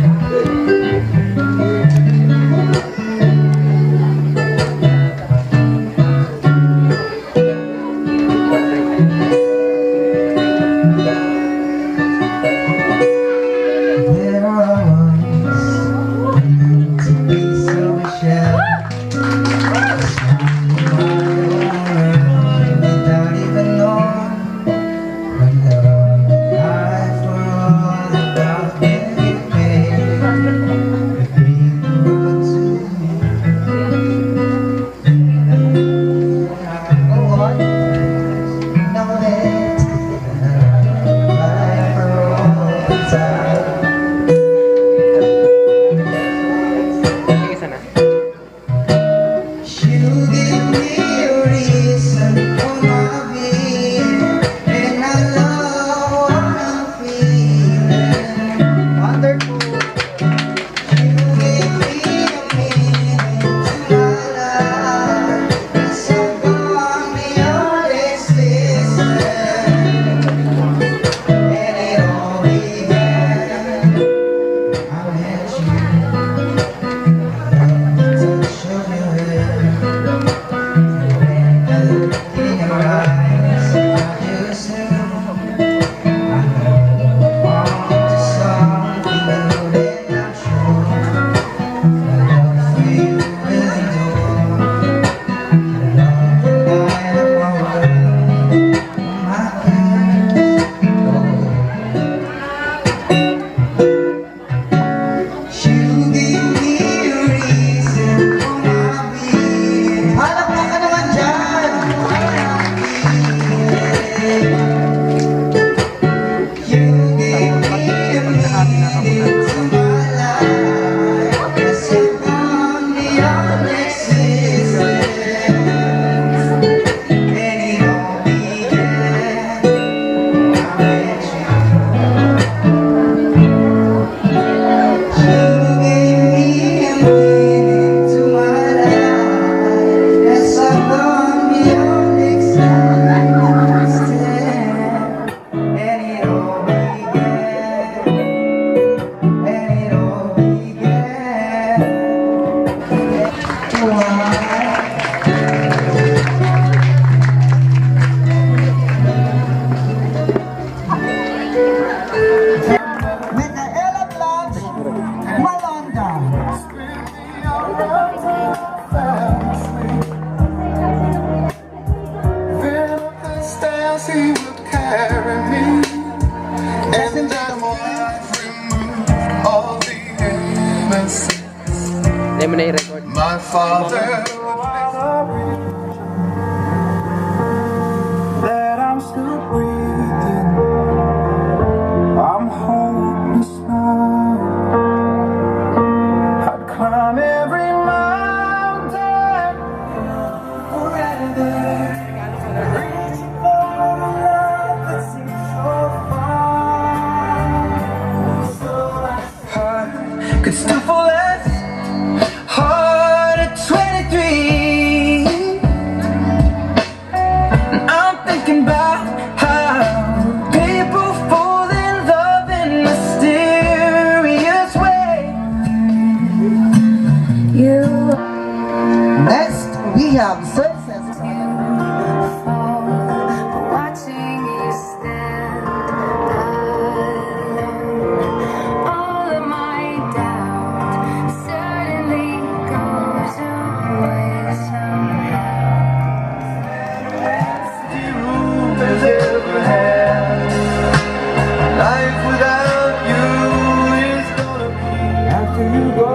My father that I'm still breathing. I'm hopeless now. I'd climb every mountain forever. have Success. Watching you stand alone, all of my doubt suddenly goes away somehow. Has ever had. Life without you is gonna be after you go.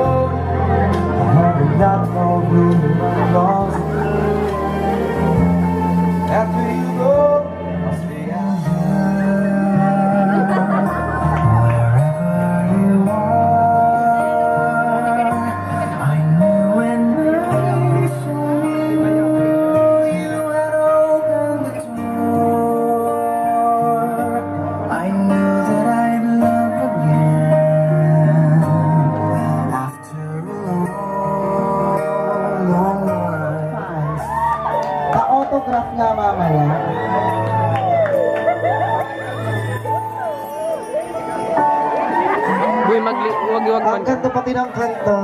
I have not more room in my lost. After you go, I'll stay out here. Wherever you are, I knew when I saw you, you had opened the door. I knew that I'd love again after a long life. Pa-autograph nga mamaya. Uy, wag Ang ganda pati ng kanta.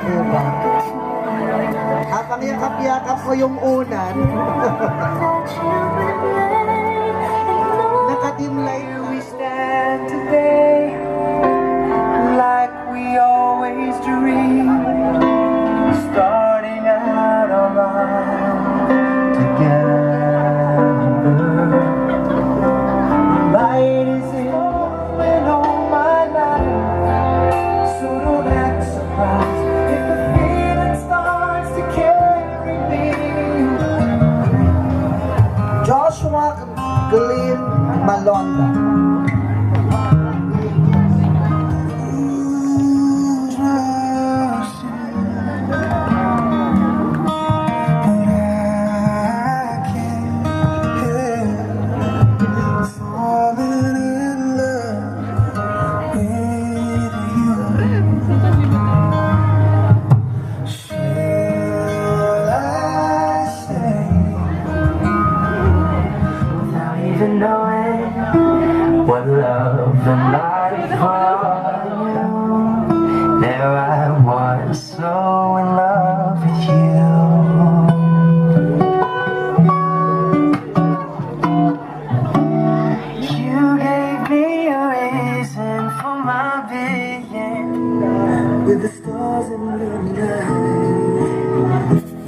Diba? Habang yakap-yakap ko yung unan. Nakadim light. We stand today like we always dream, starting out our life together. The light is in all my life, so don't act surprised if the feeling starts to carry me. Joshua Glenn Malonda. Even knowing what love and life are, there I was so in love with you. You gave me a reason for my being. With the stars in the night,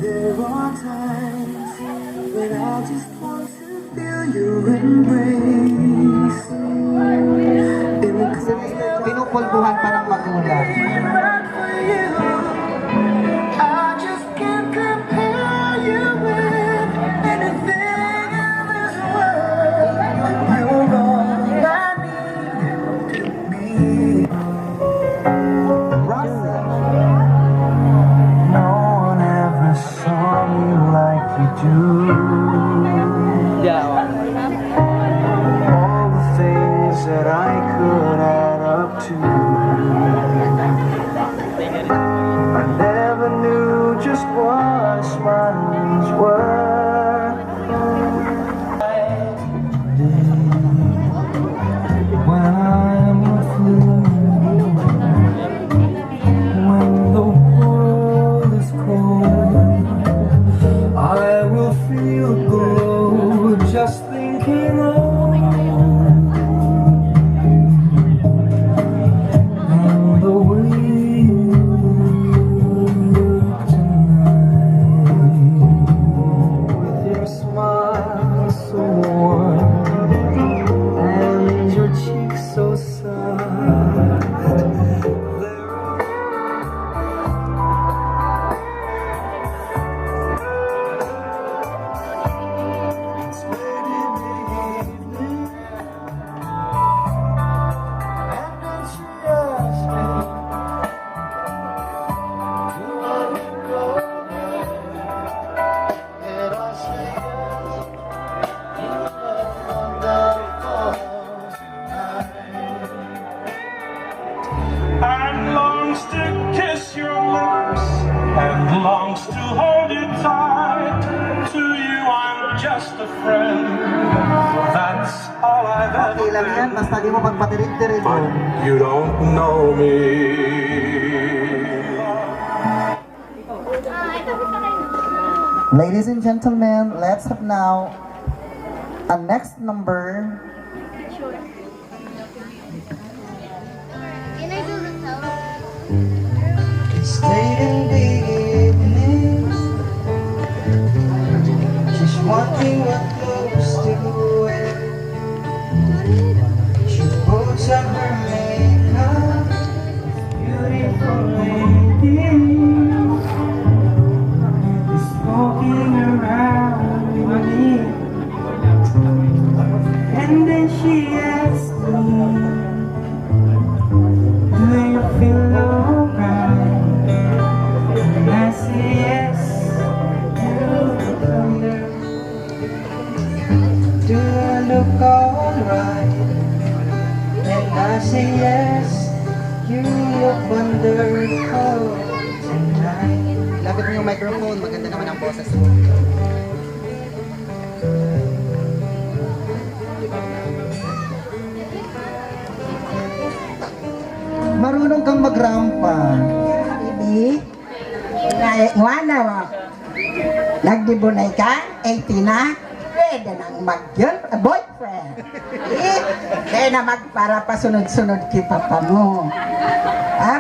there are times when I just want to feel your embrace. Pinupulbuhan pa ng magulang. I just can't compare you with anything in this world. You're all I need to be. No one ever saw me like you do. All the things that I could add up to, I never knew just what smiles were. When I'm with you, when the world is cold, I will feel a glow just thinking of the way you look tonight, with your smile so warm and your cheeks so soft. And longs to kiss your lips, and longs to hold you tight. To you I'm just a friend, that's all I've ever Okay lang yan, basta di mo pagpatirig-tirig mo. You don't know me. Ladies and gentlemen, let's have now a next number. Can I do the towel? It's late in the evening. She's wondering what clothes to wear. She puts on her makeup, beautiful lady is walking around with me. And then she asks me, do you feel alright? And I say yes. Do I look alright? And I say yes. You look wonderful tonight. Lapit mo yung microphone, maganda naman ang boses mo. Marunong kang magrampa. Bibi, ngwana mo. Nagdibunay ka, 18 na, pwede nang mag-yun, boyfriend. Kaya na magpara pa sunod-sunod ki papa mo.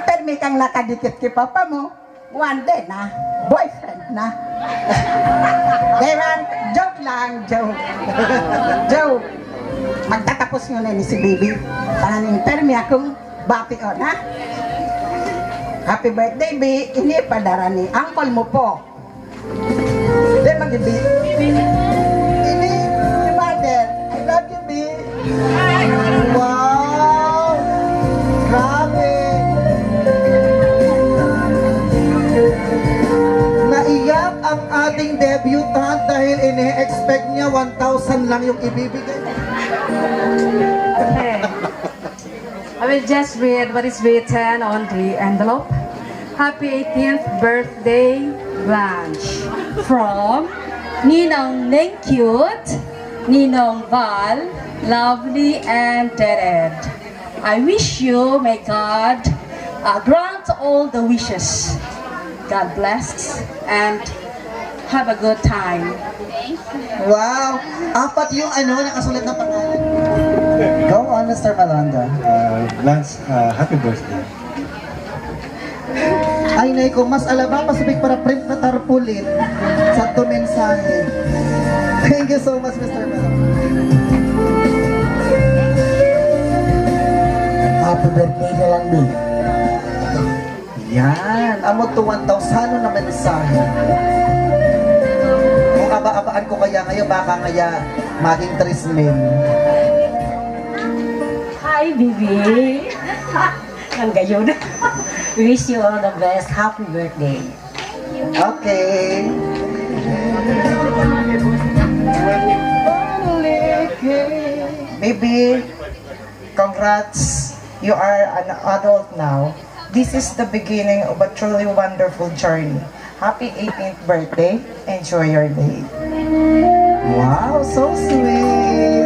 Permi kang nakadikit ki papa mo, one day na, boyfriend na. Kaya joke lang, joke. Joke. Magtatapos nyo na ni si Bibi. Paning permi akong bati o na. Happy birthday, Bi. Ini padara ni uncle mo po. Then mag-Bi. Ini si mother. I love you, Bi. Wow! Grabe! Naiyak ang ating debutant dahil ini-expect niya 1,000 lang yung ibibigay. Okay. I will just read what is written on the envelope. Happy 18th birthday, Blanche. From Ninong Neng Cute, Ninong Val, Lovely and Ted. I wish you, may God grant all the wishes. God bless and have a good time. Wow! Apat yung nakasulat na pangalan. Go on, Mr. Malanda. Lance, happy birthday. Ay, nay ko, mas alaba pasubik para print na tarpulin sa to mensahe. Thank you so much, Mr. Malanda. Happy birthday ka lang, Bi. Yan, amo to 1,000 na mensahe. Kung aba-abaan ko kaya ngayon, baka ngaya maging 3,000. Hi, Bibi. Ang gayon. Wish you all the best. Happy birthday. Okay. Baby, congrats. You are an adult now. This is the beginning of a truly wonderful journey. Happy 18th birthday. Enjoy your day. Wow, so sweet.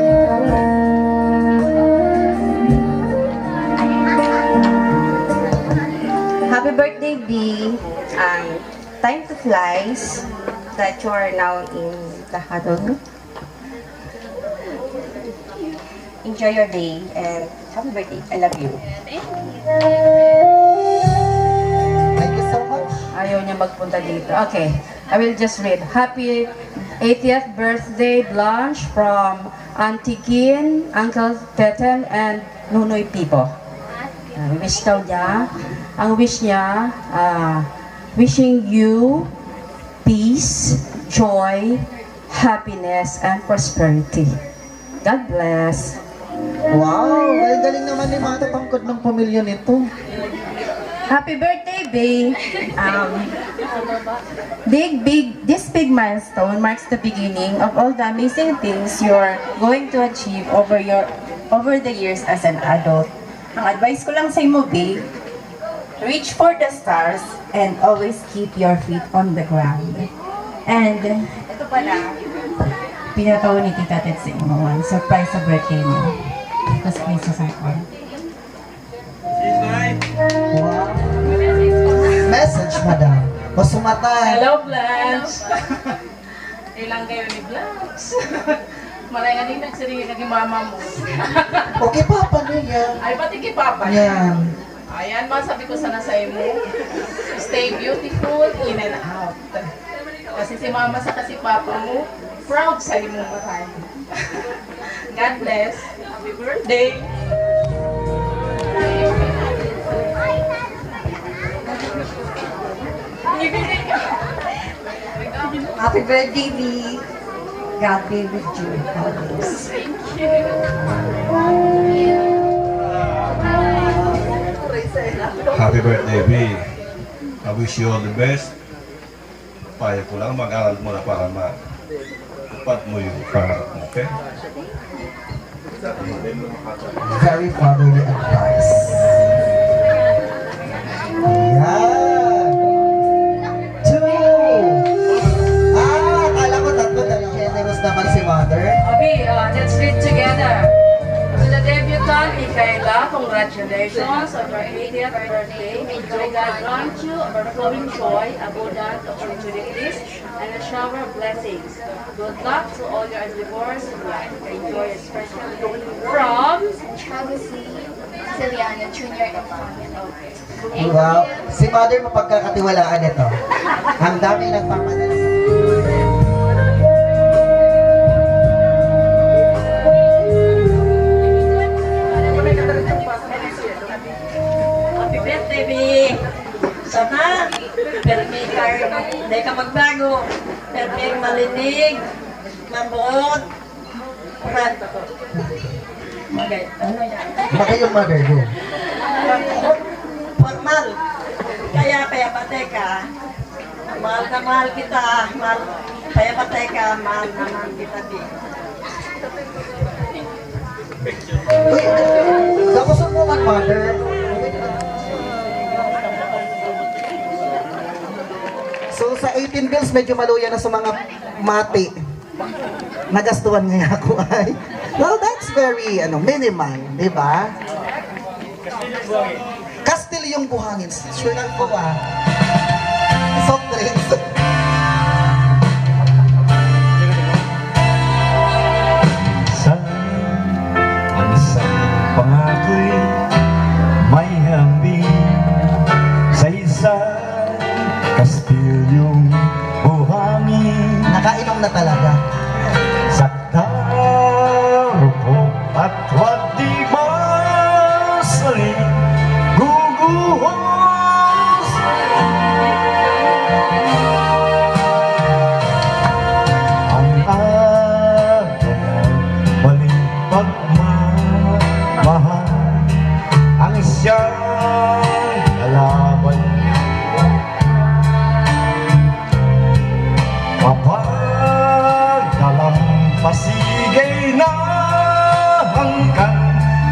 Happy birthday, B. Time to flies that you are now in the huddle group. Enjoy your day and happy birthday. I love you. Thank you so much. Ayaw niya magpunta dito. Okay, I will just read. Happy 80th birthday, Blanche, from Auntie Kin, Uncle Teten, and Nunoy Pipo. Wish daw niya. Ang wish niya, wishing you peace, joy, happiness, and prosperity. God bless. Wow, galing naman ni Mata Pangkod ng pamilya nito. Happy birthday, babe! This big milestone marks the beginning of all the amazing things you're going to achieve over the years as an adult. Ang advice ko lang sa mo, babe, reach for the stars and always keep your feet on the ground. And ito pala, pinatawa ni Tita Ted sa imo, surprise sa birthday mo. Tapos may sasakon. Message, madam. Masumatan. Hello, Blanche! Ilang kayo ni Blanche? Malay nga din nagsiringi kay mama mo. Okay, papa na yan. Ay, pati kay papa Yan. Ayan, masabi ko sana sa imo. Stay beautiful in and out. Kasi si mama sa kasi papa mo, proud sa imo bahay. God bless. Happy birthday! Happy birthday, V. God be with you always. Thank you. Happy birthday, B. I wish you all the best. Payo ko lang, mag-aral mo na para ma-tapat mo yung pangarap mo, okay? Very fatherly advice. Yan. 2. Akala ko tatlo dahil generous naman si mother. Okay, let's read together. To the debutant, Michaela, congratulations on your 80th birthday. May God grant you overflowing joy, abundant opportunities, and a shower of blessings. Good luck to all your endeavors in life. Enjoy a special day from Travisy Ciliano Jr. Okay. Wow. Si mother mapagkakatiwalaan ito. Ang dami nagpapadala sa Happy birthday, B. Sana, permi ka, hindi ka magbago. Permi malinig, mabuot. Okay, ano yan? Baka yung mother go. Formal. Kaya pate ka. Mahal na mahal kita. Kaya pate ka, mahal na mahal kita, B. Uy, kamusta mo man, mother? So sa 18 bills, medyo maluya na sa mga mati. Nagastuhan nga ako ay. Well, that's very minimal, di ba? Kastilyong buhangin. Sure lang po ba? Soft drinks. Ang isang pangako'y may hambing sa isang kastilyong buhangin. Nakainom na talaga. Sa tarupok at wag di masaling guguhos. Ang agaw maling pagmamahal ang siyang kalaban. Kapag dalampasigay na hanggang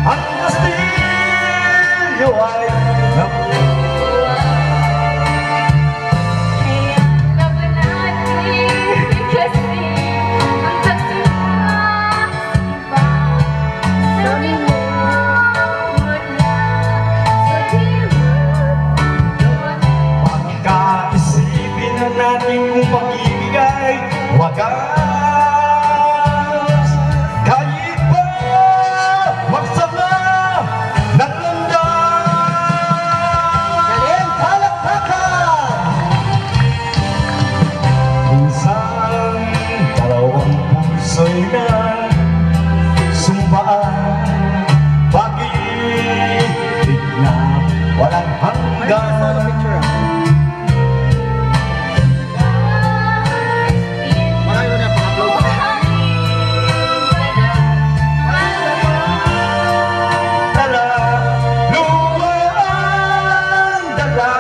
ang kastilyo ay pagkaisipin na natin kung pag-ibig ay wagas. Kahit ba magsama ng landas. Galing, palakpakan! Minsan dalawang puso'y na sumbaan. Pag-ibig na walang hanggan. Dala, luwa ang dala.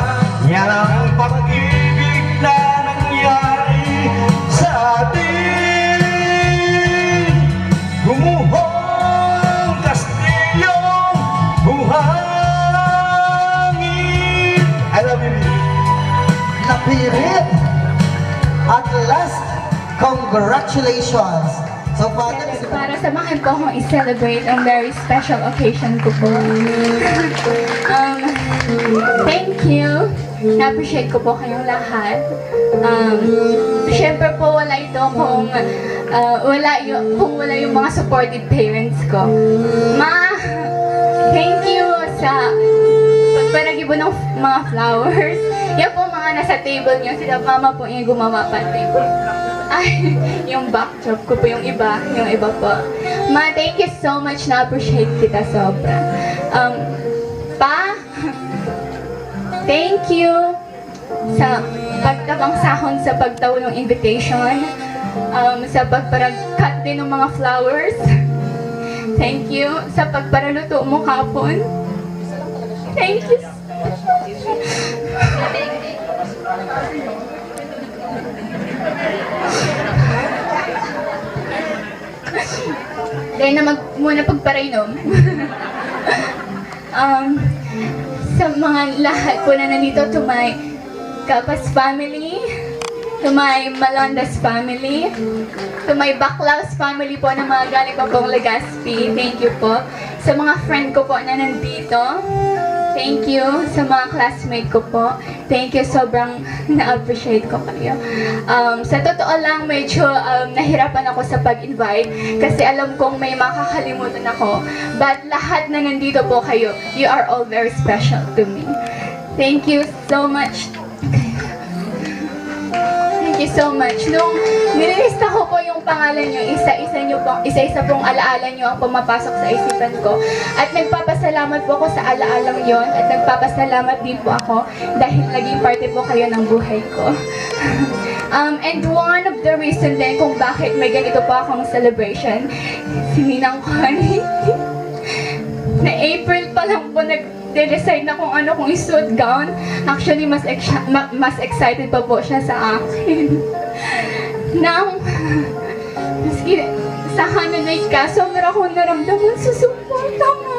Yan ang pag-ibig na nangyari sa atin. Gumuhong kastilyong buhangin. I love you. Napirit! At last, congratulations! So, Father, Para samahan ko akong i-celebrate ang very special occasion ko po. Thank you na-appreciate ko po kayong lahat. Syempre po wala ito kung wala yung mga supportive parents ko. Thank you sa pagparagibo ng mga flowers. Yan po mga nasa table niyo. Sila mama po yung gumawa pati. Ay, yung backdrop ko po yung iba po. Ma, thank you so much. Na-appreciate kita sobra. Pa, thank you sa pagtabang sahon sa pagtaw ng invitation. Sa pagparag-cut din ng mga flowers. Thank you sa pagparaluto mo kapon. Thank you. Dahil na muna pagparainom. Sa mga lahat po na nandito, to my Kapas family, to my Malandas family, to my Baclaos family po na mga galing pa pong Legazpi, thank you po. Sa mga friend ko po na nandito, thank you. Sa mga classmate ko po, thank you. Sobrang na-appreciate ko kayo. Sa totoo lang, medyo nahirapan ako sa pag-invite kasi alam kong may makakalimutan ako. But lahat na nandito po kayo, you are all very special to me. Thank you so much. Thank you so much. Nung nililista ko po yung pangalan nyo, isa-isa pong alaala nyo ang pumapasok sa isipan ko. At nagpapasalamat po ako sa alaalang yon at nagpapasalamat din po ako dahil naging parte po kayo ng buhay ko. And one of the reason din kung bakit may ganito po akong celebration, si Ninang Connie, na April pa lang po nag-decide na kung ano kung isuot gown. Actually, mas excited pa po siya sa akin. Maski sa Hananay ka, sobra akong naramdaman sa suporta mo.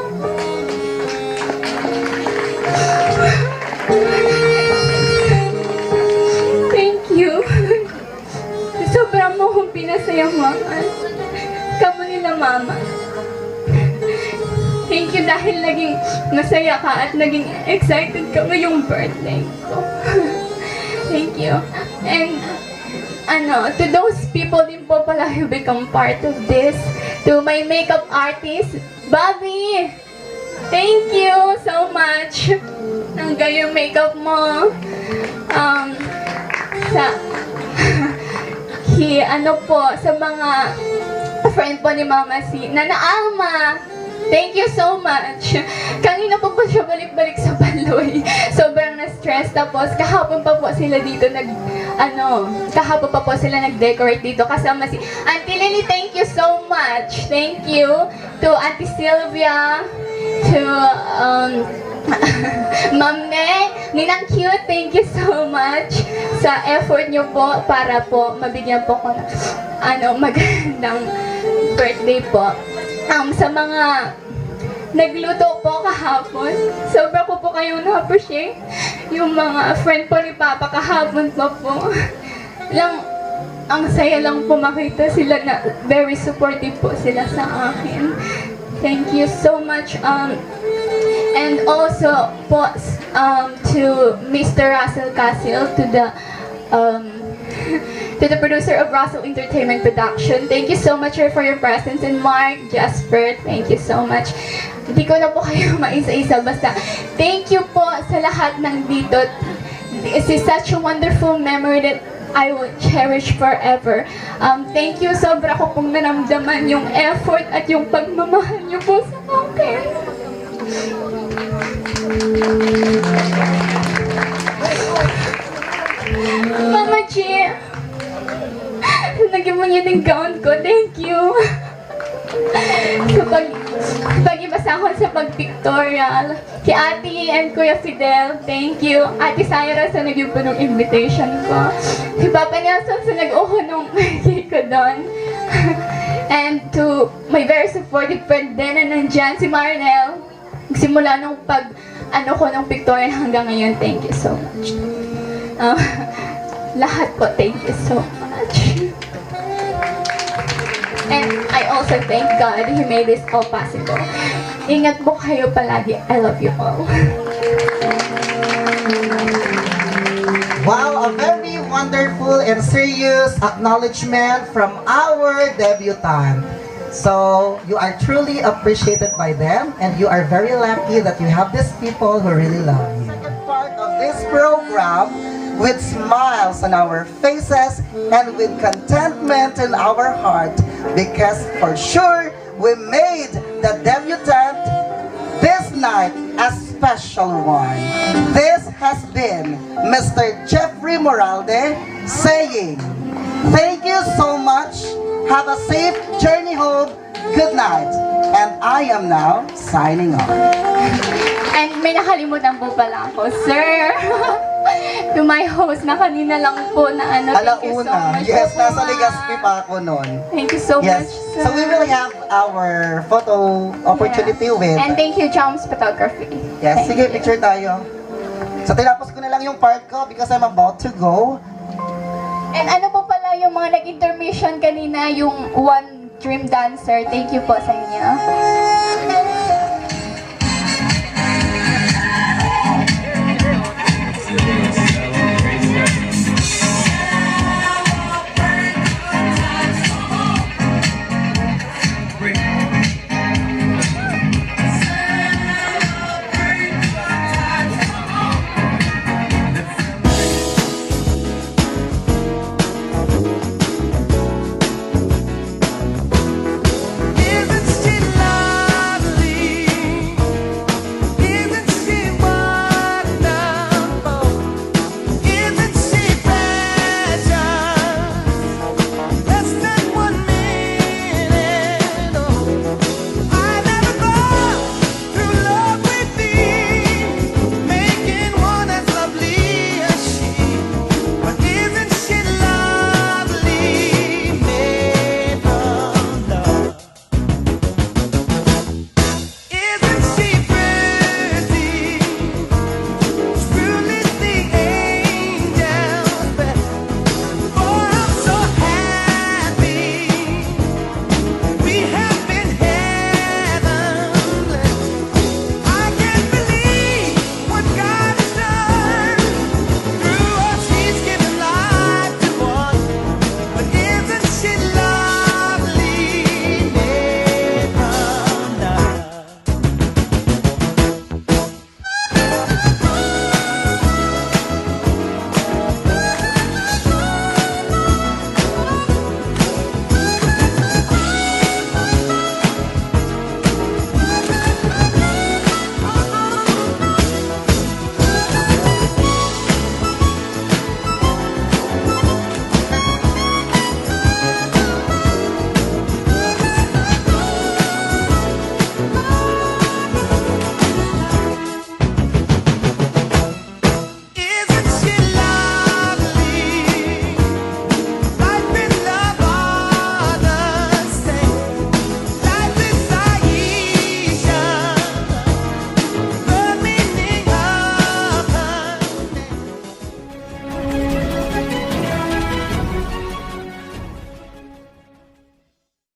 Thank you. Sobra mo akong pinasaya, mama. Kamu nila, mama. Thank you dahil naging masaya ka at naging excited ka ngayong birthday ko. Thank you. And to those people din po pala who become part of this, to my makeup artist, Bobby! Thank you so much. Hanggang yung makeup mo. Sa mga friend po ni Mama si Nana Alma. Thank you so much. Kanina po siya balik-balik sa Baloy. Sobrang na-stress. Tapos kahapon pa po sila dito kahapon pa po sila nag-decorate dito. Kasama si Auntie Lily, thank you so much. Thank you to Auntie Sylvia, to Ma'am Ne, Ninang Cute, thank you so much sa effort nyo po para po mabigyan po ko ng magandang birthday po. Sa mga nagluto po kahapon, sobra ko po kayong na-appreciate. Yung mga friend po ni Papa kahapon pa po. Ang saya lang po makita sila na very supportive po sila sa akin. Thank you so much. And also po to Mr. Russell Casil, to the producer of Russell Entertainment Production. Thank you so much for your presence. And Mark, Jasper, thank you so much. Hindi ko na po kayo maisa-isa. Basta, thank you po sa lahat ng dito. This is such a wonderful memory that I will cherish forever. Thank you. Sobra ko pong naramdaman yung effort at yung pagmamahal niyo po sa akin. Mama G, lagyan mo niya ng gown ko. Thank you. Sa pag-ibasa ako sa pag-pictorial. Kay Ate and Kuya Fidel, thank you. Ate Sayra sa nagyan po ng invitation ko. Si Papa Nelson sa nag-uho nung cake ko doon. And to my very supportive friend din na nandyan, si Marinel. Simula nung ng pictorial hanggang ngayon, thank you so much. Lahat po, thank you so much. And I also thank God He made this all possible. Ingat po kayo palagi. I love you all. Wow, a very wonderful and serious acknowledgement from our debutante. So, you are truly appreciated by them and you are very lucky that you have these people who really love you. Second part of this program, with smiles on our faces and with contentment in our heart, because for sure, we made the debutante this night a special one. This has been Mr. Jeffrey Moralde saying, thank you so much. Have a safe journey home. Good night. And I am now signing off. And may nakalimutan po pala ako, sir. To my host na kanina lang po na ano, thank you so much. Yes, nasa Legazpi pa ako noon. Thank you so much, sir. So we will have our photo opportunity with... And thank you, Joms Photography. Yes, sige, picture tayo. So tinapos ko na lang yung part ko because I'm about to go. And ano po pala yung mga nag-intermission kanina, yung One Dream Dancer. Thank you po sa inyo.